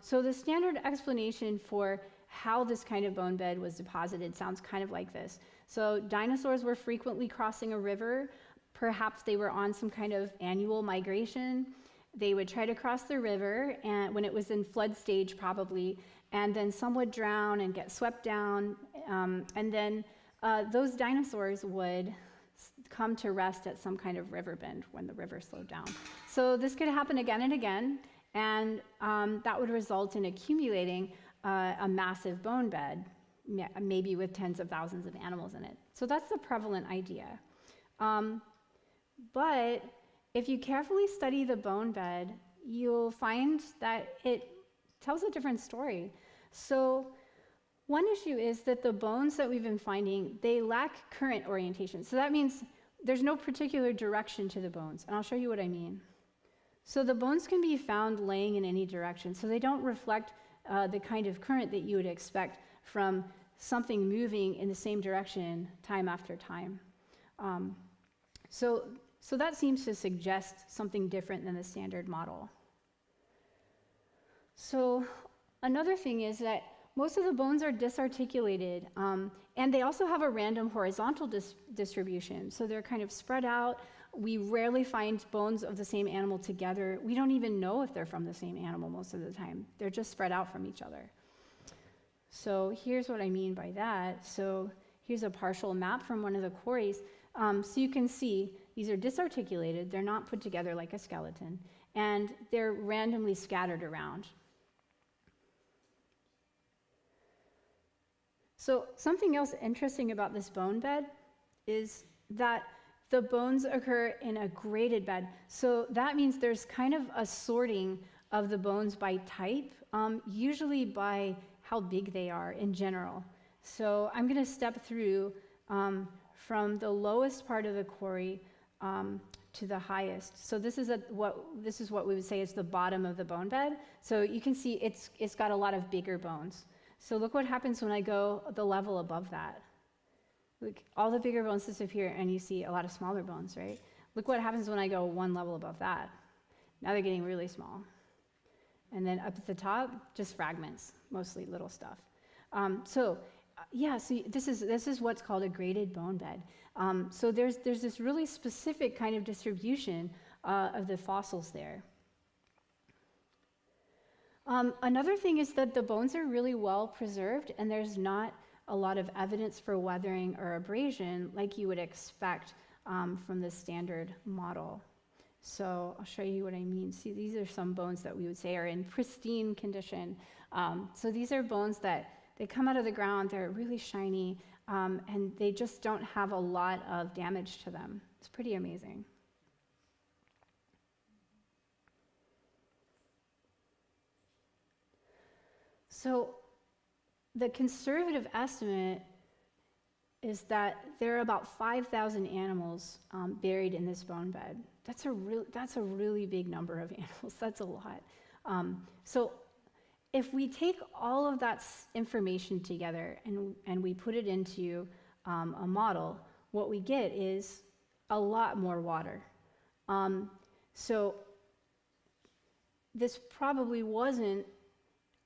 So the standard explanation for how this kind of bone bed was deposited sounds kind of like this. So dinosaurs were frequently crossing a river. Perhaps they were on some kind of annual migration. They would try to cross the river, and when it was in flood stage probably, and then some would drown and get swept down, and then those dinosaurs would come to rest at some kind of river bend when the river slowed down. So this could happen again and again, and that would result in accumulating a massive bone bed, maybe with tens of thousands of animals in it. So that's the prevalent idea. But if you carefully study the bone bed, you'll find that it tells a different story. So one issue is that the bones that we've been finding, they lack current orientation. So that means there's no particular direction to the bones, and I'll show you what I mean. So the bones can be found laying in any direction, so they don't reflect the kind of current that you would expect from something moving in the same direction time after time. So that seems to suggest something different than the standard model. So another thing is that most of the bones are disarticulated, and they also have a random horizontal distribution. So they're kind of spread out. We rarely find bones of the same animal together. We don't even know if they're from the same animal most of the time. They're just spread out from each other. So here's what I mean by that. So here's a partial map from one of the quarries. So you can see these are disarticulated. They're not put together like a skeleton, and they're randomly scattered around. So something else interesting about this bone bed is that the bones occur in a graded bed. So that means there's kind of a sorting of the bones by type, usually by how big they are in general. So I'm going to step through from the lowest part of the quarry to the highest. So this is what we would say is the bottom of the bone bed. So you can see it's got a lot of bigger bones. So look what happens when I go the level above that. Look, all the bigger bones disappear, and you see a lot of smaller bones, right? Look what happens when I go one level above that. Now they're getting really small. And then up at the top, just fragments, mostly little stuff. So this is what's called a graded bone bed. So there's this really specific kind of distribution of the fossils there. Another thing is that the bones are really well preserved, and there's not a lot of evidence for weathering or abrasion like you would expect from the standard model. So I'll show you what I mean. See, these are some bones that we would say are in pristine condition. So these are bones that they come out of the ground, they're really shiny, and they just don't have a lot of damage to them. It's pretty amazing. So the conservative estimate is that there are about 5,000 animals buried in this bone bed. That's a really big number of animals. That's a lot. So if we take all of that information together and we put it into a model, what we get is a lot more water. So this probably wasn't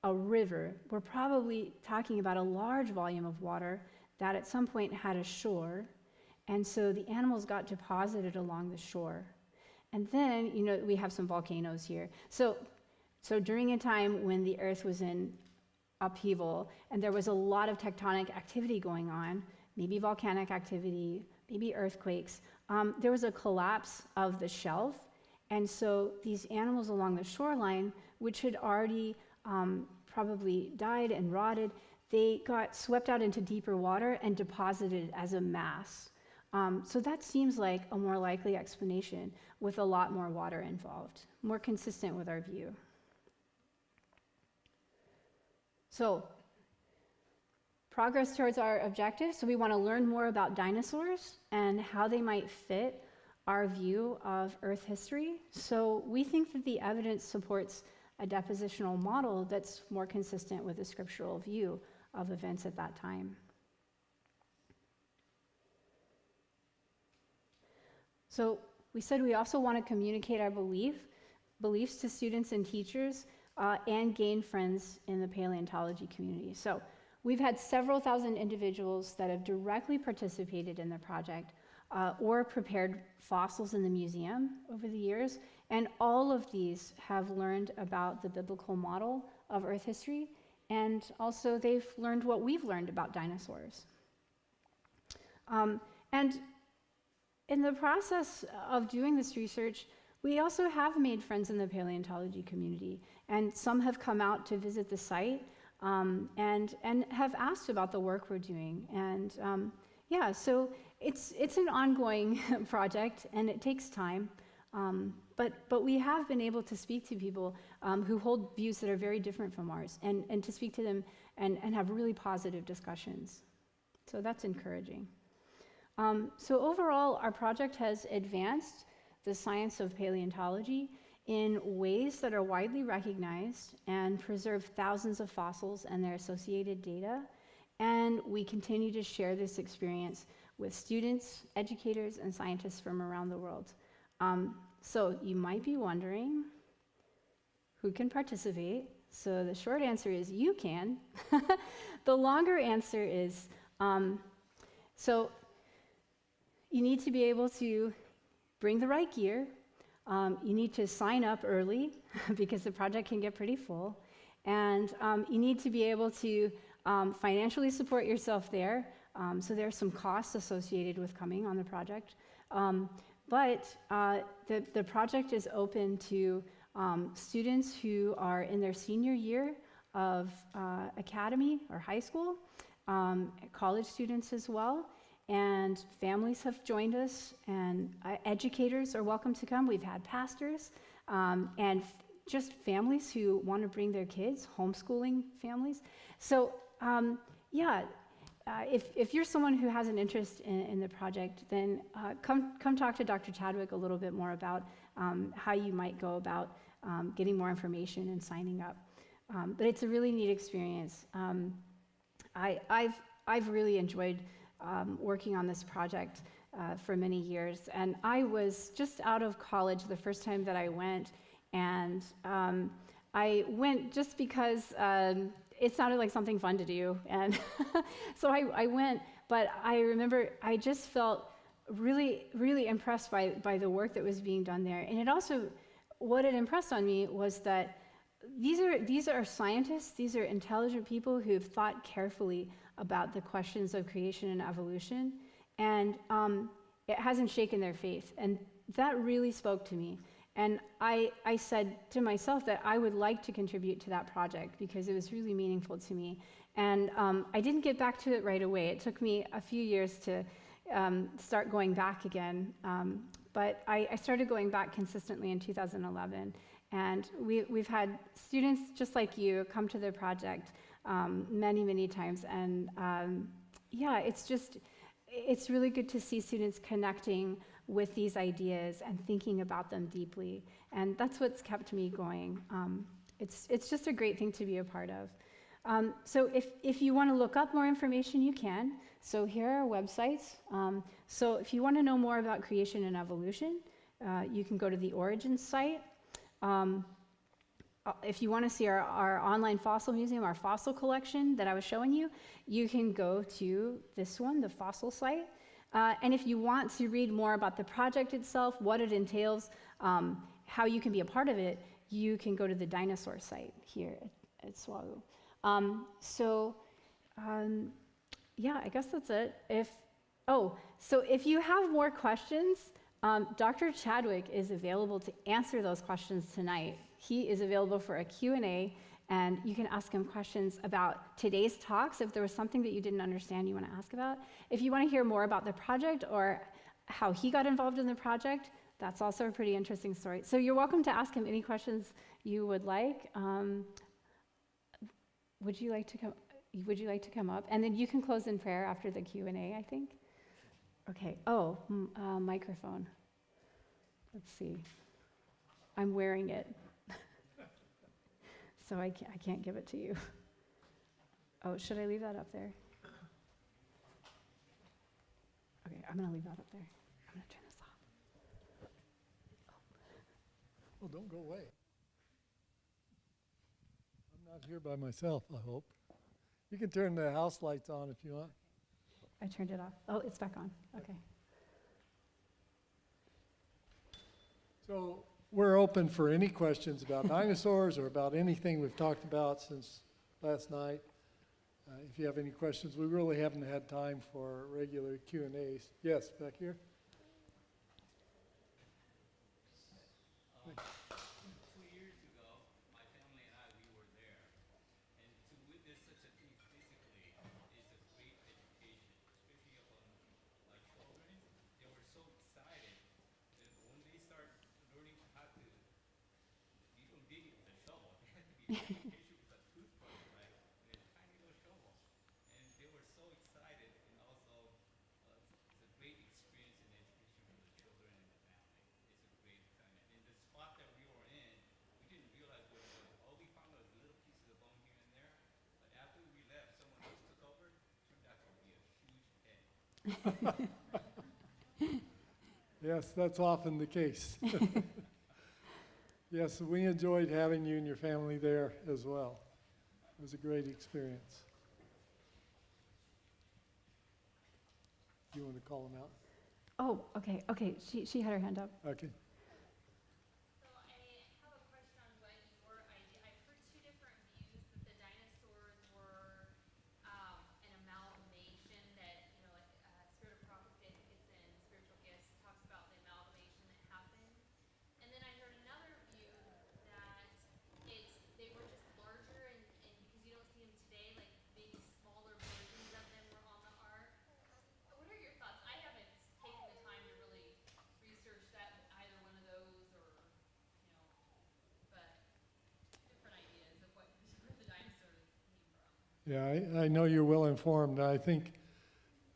a river. We're probably talking about a large volume of water that at some point had a shore, and so the animals got deposited along the shore. And then, we have some volcanoes here. So during a time when the earth was in upheaval and there was a lot of tectonic activity going on, maybe volcanic activity, maybe earthquakes, there was a collapse of the shelf, and so these animals along the shoreline, which had already probably died and rotted, they got swept out into deeper water and deposited as a mass. So that seems like a more likely explanation with a lot more water involved, more consistent with our view. So progress towards our objective. So we want to learn more about dinosaurs and how they might fit our view of Earth history. So we think that the evidence supports a depositional model that's more consistent with the scriptural view of events at that time. So we said we also want to communicate our beliefs to students and teachers and gain friends in the paleontology community. So we've had several thousand individuals that have directly participated in the project or prepared fossils in the museum over the years. And all of these have learned about the biblical model of Earth history, and also they've learned what we've learned about dinosaurs. And in the process of doing this research, we also have made friends in the paleontology community, and some have come out to visit the site and have asked about the work we're doing. And yeah, so it's an ongoing project, and it takes time. But we have been able to speak to people who hold views that are very different from ours, and to speak to them and have really positive discussions. So that's encouraging. So overall, our project has advanced the science of paleontology in ways that are widely recognized and preserve thousands of fossils and their associated data. And we continue to share this experience with students, educators, and scientists from around the world. So you might be wondering, who can participate? So the short answer is you can. The longer answer is, so you need to be able to bring the right gear. You need to sign up early because the project can get pretty full. And you need to be able to financially support yourself there. So there are some costs associated with coming on the project. But the project is open to students who are in their senior year of academy or high school, college students as well, and families have joined us, and educators are welcome to come. We've had pastors and just families who want to bring their kids, homeschooling families. So yeah. If you're someone who has an interest in the project, then come talk to Dr. Chadwick a little bit more about how you might go about getting more information and signing up. But it's a really neat experience. I've really enjoyed working on this project for many years, and I was just out of college the first time that I went, and I went just because it sounded like something fun to do, and so I went, but I remember I just felt really, really impressed by the work that was being done there. And it also, what it impressed on me was that these are scientists, these are intelligent people who've thought carefully about the questions of creation and evolution, and it hasn't shaken their faith, and that really spoke to me. And I said to myself that I would like to contribute to that project because it was really meaningful to me. And I didn't get back to it right away. It took me a few years to start going back again. But I started going back consistently in 2011. And we've had students just like you come to the project many, many times. And yeah, it's really good to see students connecting with these ideas and thinking about them deeply. And that's what's kept me going. It's just a great thing to be a part of. So if you want to look up more information, you can. So here are our websites. So if you want to know more about creation and evolution, you can go to the Origins site. If you want to see our online fossil museum, our fossil collection that I was showing you, you can go to this one, the fossil site. And if you want to read more about the project itself, what it entails, how you can be a part of it, you can go to the Dinosaurs site here at SWAU. Yeah, I guess that's it. So if you have more questions, Dr. Chadwick is available to answer those questions tonight. He is available for a Q&A, and you can ask him questions about today's talks. If there was something that you didn't understand you want to ask about. If you want to hear more about the project or how he got involved in the project, that's also a pretty interesting story. So you're welcome to ask him any questions you would like. Would you like to come up? And then you can close in prayer after the Q&A, I think. Okay. Microphone. Let's see. I'm wearing it. So I can't give it to you. Oh, should I leave that up there? Okay, I'm going to leave that up there. I'm going to turn this off. Oh, don't go away. I'm not here by myself, I hope. You can turn the house lights on if you want. I turned it off. Oh, it's back on. Okay. So we're open for any questions about dinosaurs or about anything we've talked about since last night. If you have any questions, we really haven't had time for regular Q&As. Yes, back here. 2 years ago, my family and I, we were there. And to witness such a thing physically is a great education, especially upon my children. They were so excited that when they start learning how to, you don't dig it with a shovel. They had to be very patient with a toothbrush, right? And a tiny little shovel. And they were so excited, and also it's a great experience and education for the children and the family. It's a great time. And the spot that we were in, we didn't realize what it was. All we found was little pieces of bone here and there. But after we left, someone else took over. Turned out to be a huge head. Yes, that's often the case. Yes, we enjoyed having you and your family there as well. It was a great experience. You want to call them out? Oh, okay, okay. She had her hand up. Okay. So I have a question on what your idea. I've heard two different views that the dinosaurs were an amalgamation that, like Spirit of Prophecy, I think it's in Spiritual Gifts, talks about the amalgamation that happened. And then I heard another view that they were just larger and because you don't see them today, like maybe smaller versions of them were on the ark. What are your thoughts? I haven't taken the time to really research that, either one of those, or, but different ideas of where the dinosaurs came from. Yeah, I know you're well informed. I think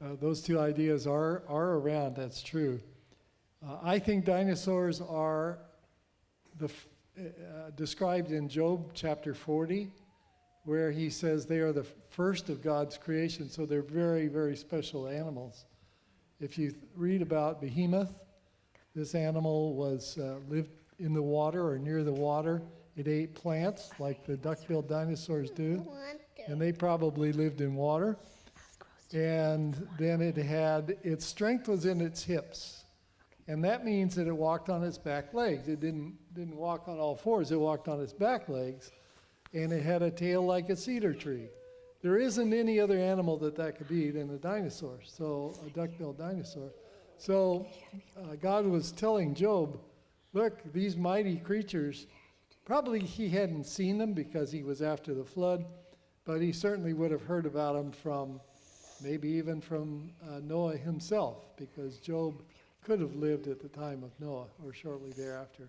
those two ideas are around. That's true. I think dinosaurs are described in Job chapter 40, where he says they are the first of God's creation, so they're very, very special animals. If you read about Behemoth, this animal lived in the water or near the water. It ate plants like the duck-billed dinosaurs do, and they probably lived in water. And then its strength was in its hips, and that means that it walked on its back legs. It didn't walk on all fours, it walked on its back legs, and it had a tail like a cedar tree. There isn't any other animal that could be than a dinosaur, so a duck-billed dinosaur. So God was telling Job, look, these mighty creatures, probably he hadn't seen them because he was after the flood, but he certainly would have heard about them maybe even from Noah himself, because Job could have lived at the time of Noah or shortly thereafter.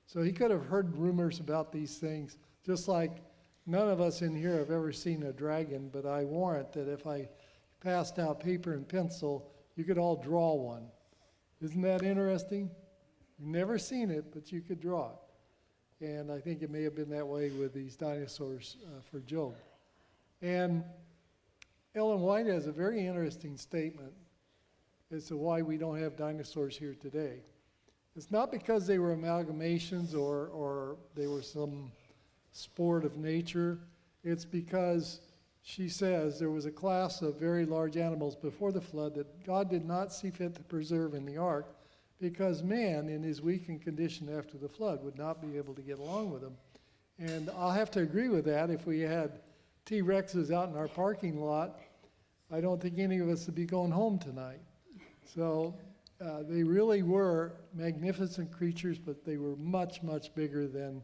So he could have heard rumors about these things, just like none of us in here have ever seen a dragon, but I warrant that if I passed out paper and pencil, you could all draw one. Isn't that interesting? You've never seen it, but you could draw it. And I think it may have been that way with these dinosaurs for Job. And Ellen White has a very interesting statement as to why we don't have dinosaurs here today. It's not because they were amalgamations or they were some sport of nature. It's because she says there was a class of very large animals before the flood that God did not see fit to preserve in the ark because man, in his weakened condition after the flood, would not be able to get along with them. And I'll have to agree with that. If we had T-Rexes out in our parking lot, I don't think any of us would be going home tonight. So they really were magnificent creatures, but they were much, much bigger than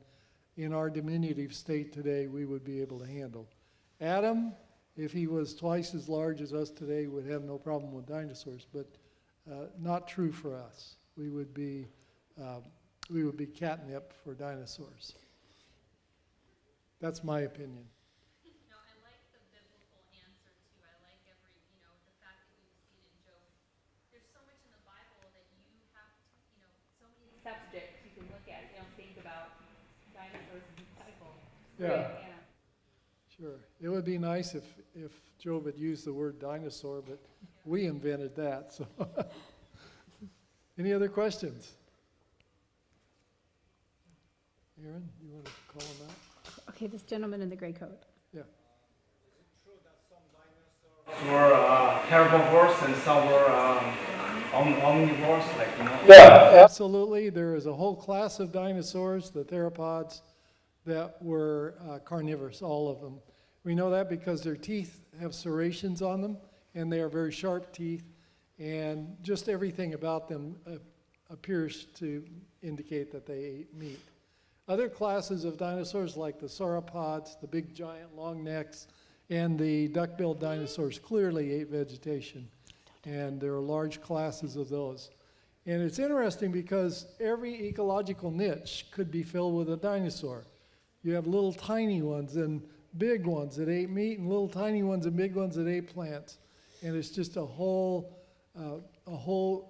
in our diminutive state today we would be able to handle. Adam, if he was twice as large as us today, would have no problem with dinosaurs, but not true for us. We would be catnip for dinosaurs. That's my opinion. No, I like the biblical answer too. I like the fact that we've seen in Job. There's so much in the Bible that you have to, so many subjects you can look at. Think about dinosaurs in the Bible. Yeah. Sure. It would be nice if Job had used the word dinosaur, but we invented that. So, any other questions? Erin, you want to call them out? Okay, this gentleman in the gray coat. Yeah. Were herbivores and some were omnivores, like, you know? Yeah, absolutely. There is a whole class of dinosaurs, the theropods, that were carnivorous, all of them. We know that because their teeth have serrations on them, and they are very sharp teeth, and just everything about them appears to indicate that they ate meat. Other classes of dinosaurs, like the sauropods, the big giant long necks, and the duck-billed dinosaurs, clearly ate vegetation, and there are large classes of those. And it's interesting because every ecological niche could be filled with a dinosaur. You have little tiny ones and big ones that ate meat, and little tiny ones and big ones that ate plants. And it's just a whole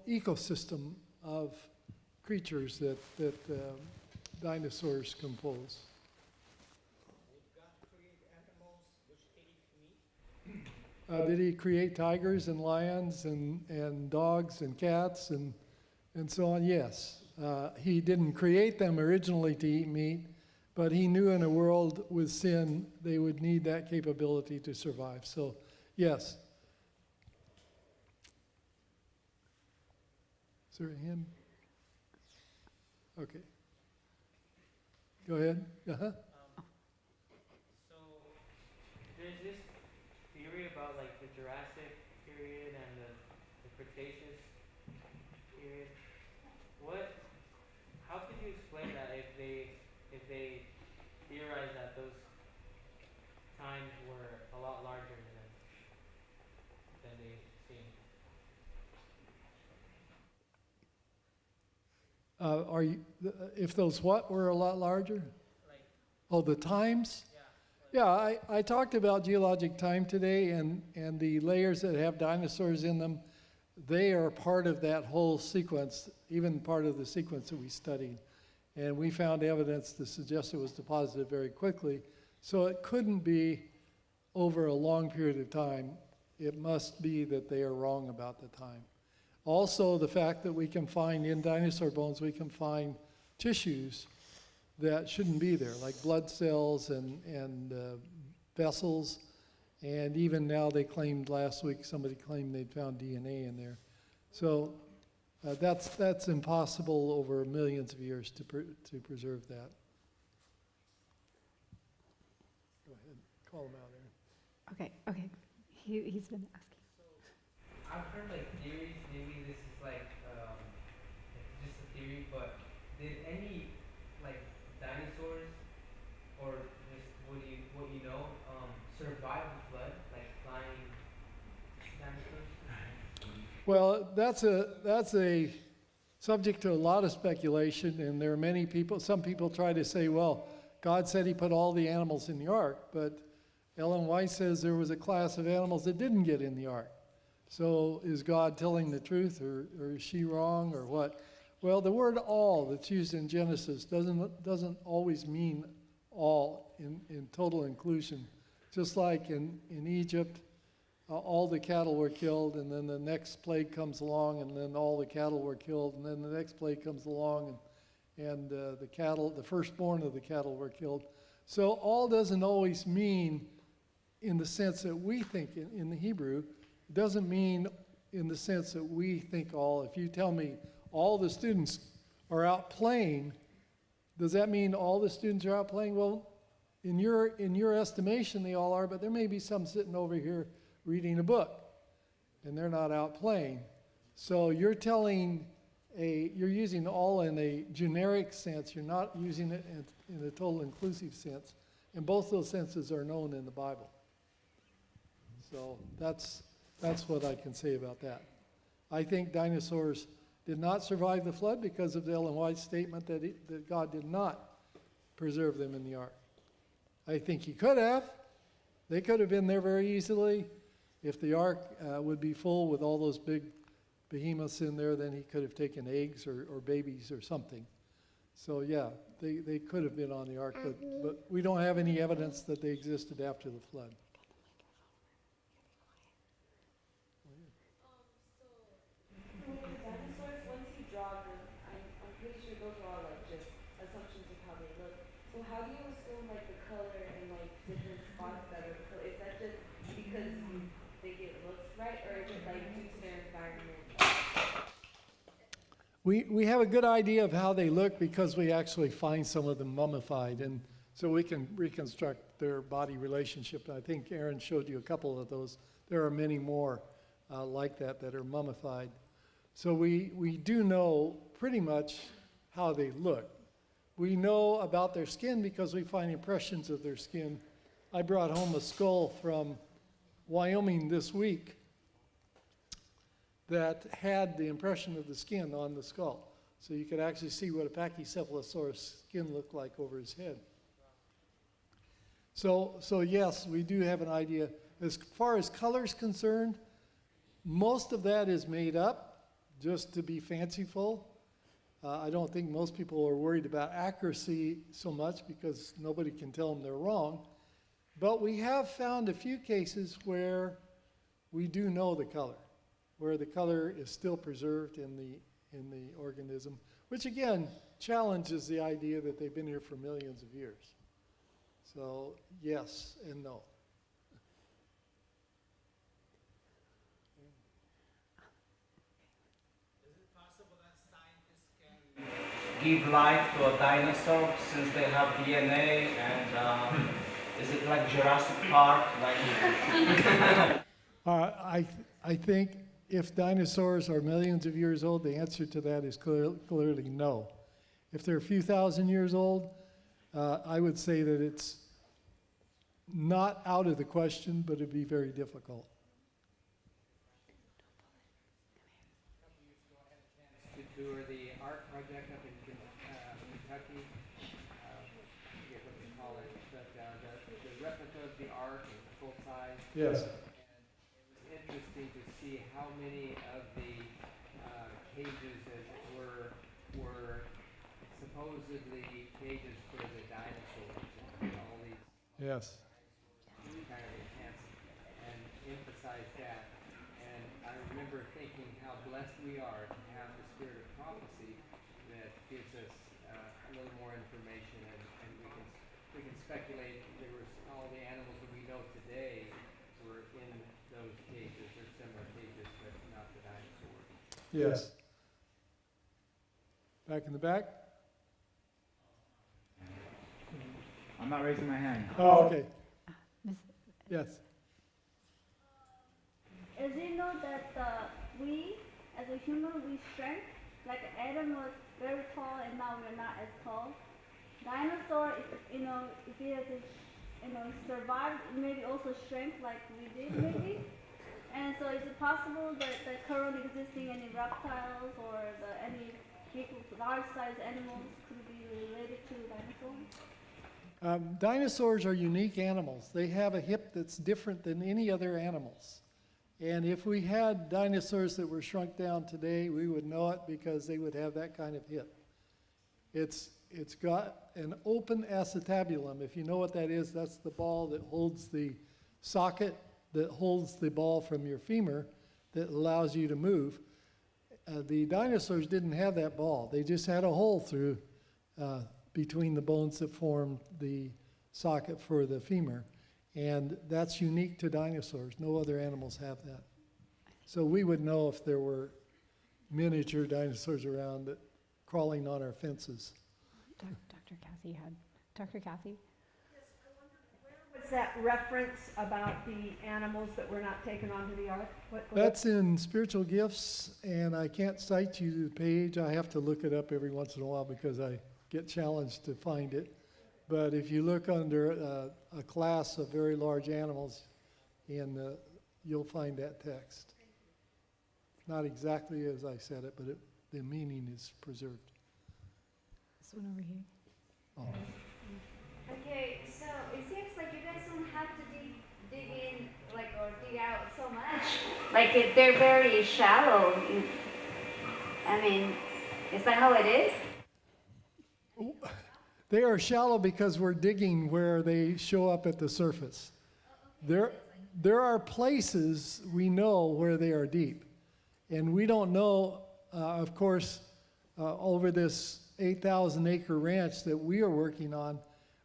ecosystem of creatures that dinosaurs compose. Did he create tigers and lions and dogs and cats and so on? Yes. He didn't create them originally to eat meat, but he knew in a world with sin they would need that capability to survive. So, yes. Is there a hymn? Okay. Go ahead. Uh-huh. So there's this theory about like the Jurassic period and the Cretaceous period. How could you explain that if they theorize that those times were a lot larger than they seem? If those what were a lot larger? Like, Oh, the times? Yeah, I talked about geologic time today, and the layers that have dinosaurs in them, they are part of that whole sequence, even part of the sequence that we studied. And we found evidence to suggest it was deposited very quickly. So it couldn't be over a long period of time. It must be that they are wrong about the time. Also, the fact that we can find in dinosaur bones, we can find tissues that shouldn't be there, like blood cells and vessels. And even now they claimed last week, somebody claimed they'd found DNA in there. So that's impossible over millions of years to preserve that. Go ahead, call him out there. Okay. He's been asking. I've heard like theories, maybe this is like just a theory, but did any like dinosaurs or just what you know survive the flood, like flying dinosaurs? Well, that's a subject to a lot of speculation, and there are many people, some people try to say, well, God said he put all the animals in the ark, but Ellen White says there was a class of animals that didn't get in the ark. So is God telling the truth, or is she wrong, or what? Well, the word all that's used in Genesis doesn't always mean all in total inclusion. Just like in Egypt, all the cattle were killed, and then the next plague comes along, and then all the cattle were killed, and then the next plague comes along, and the firstborn of the cattle were killed. So all doesn't always mean in the sense that we think in the Hebrew. It doesn't mean in the sense that we think all. If you tell me all the students are out playing, does that mean all the students are out playing? Well, in your estimation, they all are, but there may be some sitting over here reading a book, and they're not out playing. So you're using all in a generic sense. You're not using it in a total inclusive sense. And both those senses are known in the Bible. So that's what I can say about that. I think dinosaurs did not survive the flood because of Ellen White's statement that God did not preserve them in the ark. I think he could have. They could have been there very easily. If the ark would be full with all those big behemoths in there, then he could have taken eggs or babies or something. So yeah, they could have been on the ark, but we don't have any evidence that they existed after the flood. Dinosaurs, once you draw them, I'm pretty sure those are all like just assumptions of how they look. So how do you assume like the color and like different spots that are is that just because you think it looks right, or is it like due to their environment? We have a good idea of how they look because we actually find some of them mummified, and so we can reconstruct their body relationship. I think Erin showed you a couple of those. There are many more like that that are mummified. So we do know pretty much how they look. We know about their skin because we find impressions of their skin. I brought home a skull from Wyoming this week that had the impression of the skin on the skull. So you could actually see what a Pachycephalosaurus skin looked like over his head. So yes, we do have an idea. As far as color is concerned, most of that is made up just to be fanciful. I don't think most people are worried about accuracy so much because nobody can tell them they're wrong. But we have found a few cases where we do know the color, where the color is still preserved in the organism, which again challenges the idea that they've been here for millions of years. So yes and no. Is it possible that scientists can give life to a dinosaur since they have DNA and is it like Jurassic Park? Like I think if dinosaurs are millions of years old, the answer to that is clearly no. If they're a few thousand years old, I would say that it's not out of the question, but it'd be very difficult. To tour the art project up in Kentucky. I forget what they call it, but the replica of the ark is full size. Yes. And it was interesting to see how many of the cages that were supposedly cages for the dinosaurs. And all these Yes. kind of enhance and emphasize that. And I remember thinking how blessed we are to have the spirit of prophecy that gives us a little more information, and we can speculate. There was all the animals that we know today were in those cages or similar cages, but not the dinosaurs. Yes. Back in the back? I'm not raising my hand. Oh, okay. Yes. As you know that we, as a human, we shrink. Like Adam was very tall, and now we're not as tall. Dinosaur, if he had survived, maybe also shrank like we did, maybe. And so, is it possible that the current existing any reptiles or any big, large-sized animals could be related to dinosaurs? Dinosaurs are unique animals. They have a hip that's different than any other animals. And if we had dinosaurs that were shrunk down today, we would know it because they would have that kind of hip. It's got an open acetabulum. If you know what that is, that's the ball that holds the socket that holds the ball from your femur that allows you to move. The dinosaurs didn't have that ball. They just had a hole through between the bones that formed the socket for the femur. And that's unique to dinosaurs. No other animals have that. So we would know if there were miniature dinosaurs around that crawling on our fences. Dr. Kathy had. Dr. Kathy? Yes, I wondered where was that reference about the animals that were not taken onto the ark? That's in Spiritual Gifts, and I can't cite you to the page. I have to look it up every once in a while because I get challenged to find it. But if you look under a class of very large animals, you'll find that text. Not exactly as I said it, but the meaning is preserved. This one over here. Oh. Okay, so it seems like you guys don't have to dig in, or dig out so much. Like they're very shallow. I mean, is that how it is? They are shallow because we're digging where they show up at the surface. There are places we know where they are deep. And we don't know, of course, over this 8,000 acre ranch that we are working on,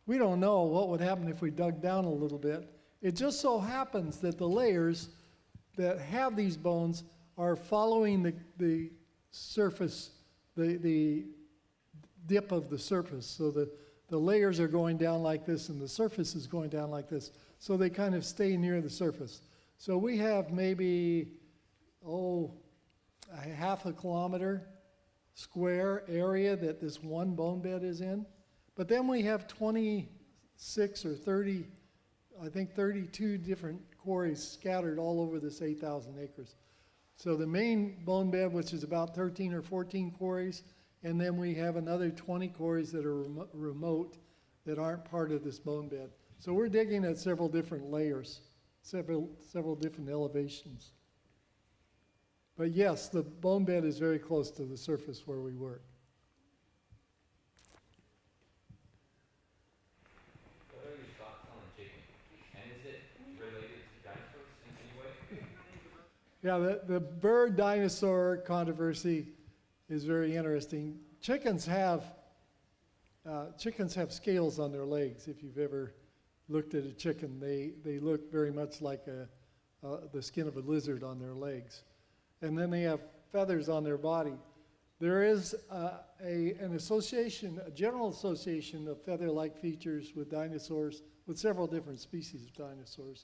we don't know what would happen if we dug down a little bit. It just so happens that the layers that have these bones are following the surface, the dip of the surface. So the layers are going down like this and the surface is going down like this. So they kind of stay near the surface. So we have maybe, a half a kilometer square area that this one bone bed is in. But then we have 26 or 30, I think 32 different quarries scattered all over this 8,000 acres. So the main bone bed, which is about 13 or 14 quarries, and then we have another 20 quarries that are remote that aren't part of this bone bed. So we're digging at several different layers, several different elevations. But yes, the bone bed is very close to the surface where we work. What are your thoughts on the chicken? And is it related to dinosaurs in any way? Yeah, the bird dinosaur controversy is very interesting. Chickens have scales on their legs. If you've ever looked at a chicken, they look very much like the skin of a lizard on their legs. And then they have feathers on their body. There is an association, a general association of feather-like features with dinosaurs, with several different species of dinosaurs.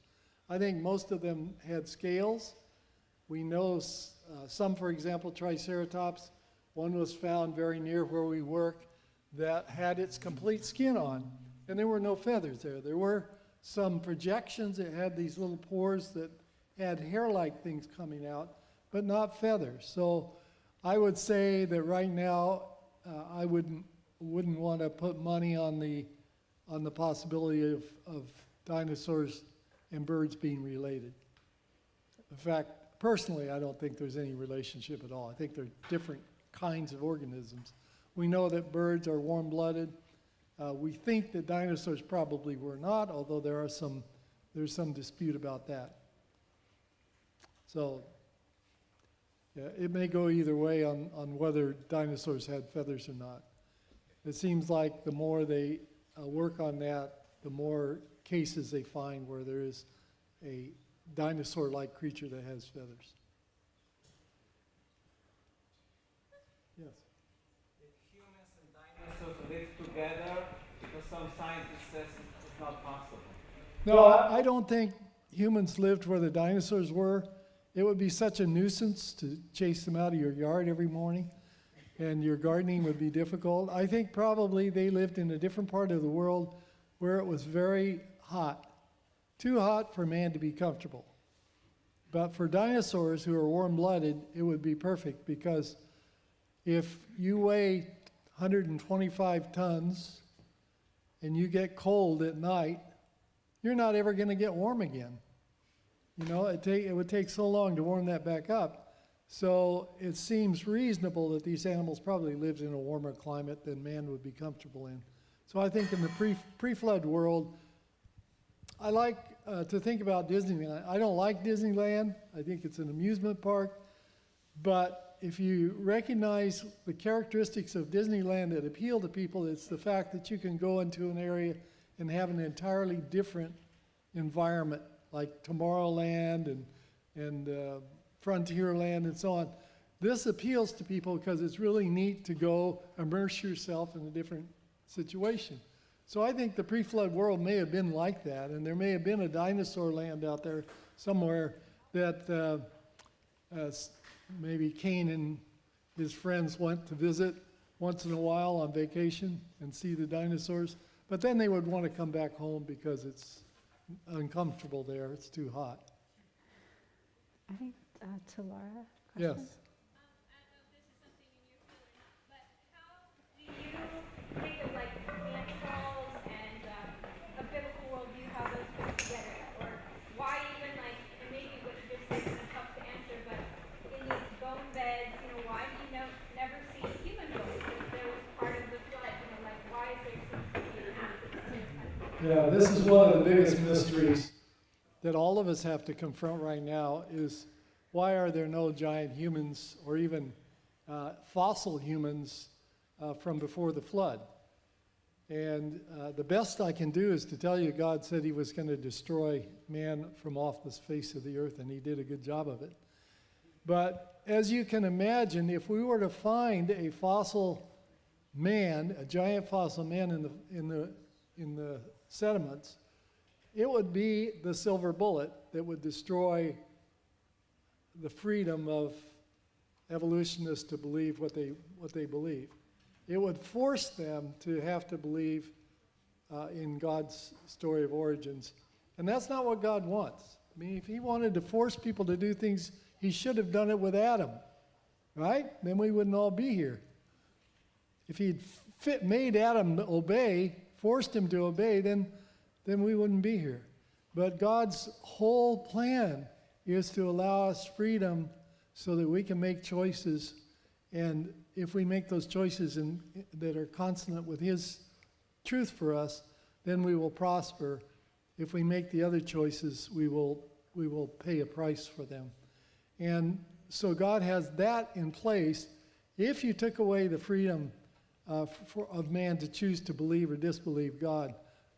I think most of them had scales. We know some, for example, Triceratops. One was found very near where we work that had its complete skin on, and there were no feathers there. There were some projections that had these little pores that had hair-like things coming out, but not feathers. So I would say that right now I wouldn't want to put money on the possibility of dinosaurs and birds being related. In fact, personally, I don't think there's any relationship at all. I think they're different kinds of organisms. We know that birds are warm-blooded. We think that dinosaurs probably were not, although there's some dispute about that. So yeah, it may go either way on whether dinosaurs had feathers or not. It seems like the more they work on that, the more cases they find where there is a dinosaur-like creature that has feathers. Yes? If humans and dinosaurs live together, because some scientists says it's not possible. No, I don't think humans lived where the dinosaurs were. It would be such a nuisance to chase them out of your yard every morning, and your gardening would be difficult. I think probably they lived in a different part of the world where it was very hot, too hot for man to be comfortable. But for dinosaurs who are warm-blooded, it would be perfect, because if you weigh 125 tons and you get cold at night, you're not ever going to get warm again. You know, it would take so long to warm that back up. So it seems reasonable that these animals probably lived in a warmer climate than man would be comfortable in. So I think in the pre-flood world, I like to think about Disneyland. I don't like Disneyland. I think it's an amusement park. But if you recognize the characteristics of Disneyland that appeal to people, it's the fact that you can go into an area and have an entirely different environment, like Tomorrowland and Frontierland and so on. This appeals to people because it's really neat to go immerse yourself in a different situation. So I think the pre-flood world may have been like that, and there may have been a dinosaur land out there somewhere that maybe Cain and his friends went to visit once in a while on vacation and see the dinosaurs. But then they would want to come back home because it's uncomfortable there. It's too hot. I think to Laura. Yes. I don't know if this is something in your field or not, but how do you think of like ant falls and a biblical worldview, how those fit together? Or why even like, and maybe what you just said is tough to answer, but in these bone beds, you know, why do you never see human bones? If there was part of the flood, you know, like why is there some Yeah, this is one of the biggest mysteries that all of us have to confront right now is why are there no giant humans or even fossil humans from before the flood? And the best I can do is to tell you God said he was going to destroy man from off the face of the earth, and he did a good job of it. But as you can imagine, if we were to find a fossil man, a giant fossil man in the sediments, it would be the silver bullet that would destroy the freedom of evolutionists to believe what they believe. It would force them to have to believe in God's story of origins. And that's not what God wants. I mean, if he wanted to force people to do things, he should have done it with Adam, right? Then we wouldn't all be here. If he'd made Adam obey, forced him to obey, then we wouldn't be here. But God's whole plan is to allow us freedom so that we can make choices. And if we make those choices that are consonant with his truth for us, then we will prosper. If we make the other choices, we will pay a price for them. And so God has that in place. If you took away the freedom of man to choose to believe or disbelieve God,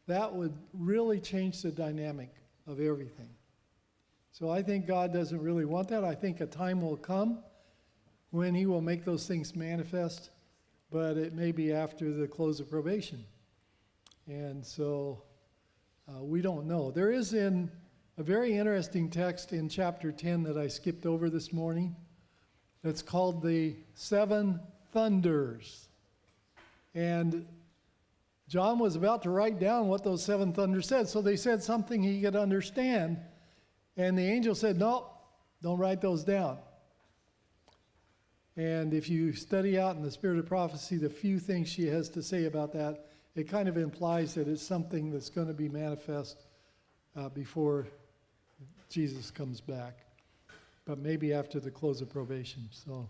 that would really change the dynamic of everything. So I think God doesn't really want that. I think a time will come when he will make those things manifest, but it may be after the close of probation. And so we don't know. There is a very interesting text in chapter 10 that I skipped over this morning. It's called the Seven Thunders. And John was about to write down what those seven thunders said. So they said something he could understand. And the angel said, no, don't write those down. And if you study out in the spirit of prophecy, the few things she has to say about that, it kind of implies that it's something that's going to be manifest before Jesus comes back. But maybe after the close of probation. So,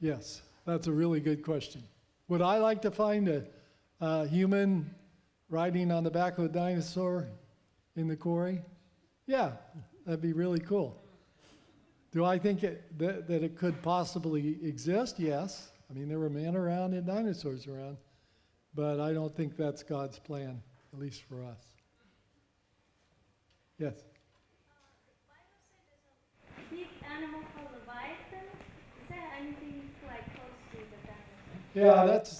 yes, that's a really good question. Would I like to find a human riding on the back of a dinosaur in the quarry? Yeah, that'd be really cool. Do I think that it could possibly exist? Yes. I mean, there were men around and dinosaurs around, but I don't think that's God's plan, at least for us. Yes? The Bible said there's a big animal called Leviathan. Is that anything like close to the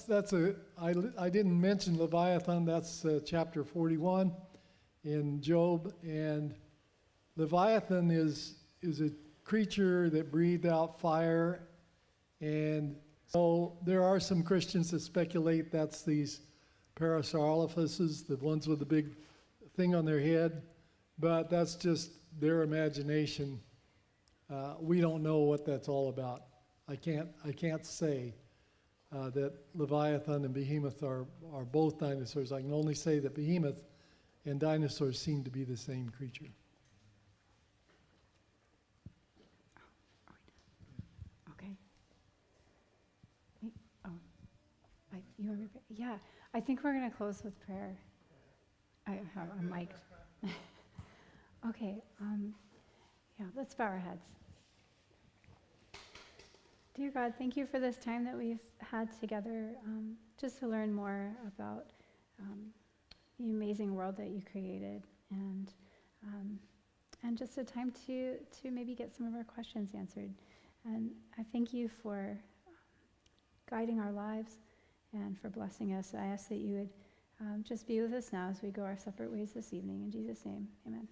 dinosaur? Yeah, I didn't mention Leviathan. That's chapter 41 in Job, and Leviathan is a creature that breathed out fire, and so there are some Christians that speculate that's these parasaurolophuses, the ones with the big thing on their head, but that's just their imagination. We don't know what that's all about. I can't say that Leviathan and Behemoth are both dinosaurs. I can only say that Behemoth and dinosaurs seem to be the same creature. Yeah, I think we're going to close with prayer. I'm mic'd. Okay, yeah, let's bow our heads. Dear God, thank you for this time that we've had together just to learn more about the amazing world that you created, and just a time to maybe get some of our questions answered. And I thank you for guiding our lives and for blessing us. I ask that you would just be with us now as we go our separate ways this evening. In Jesus' name, amen.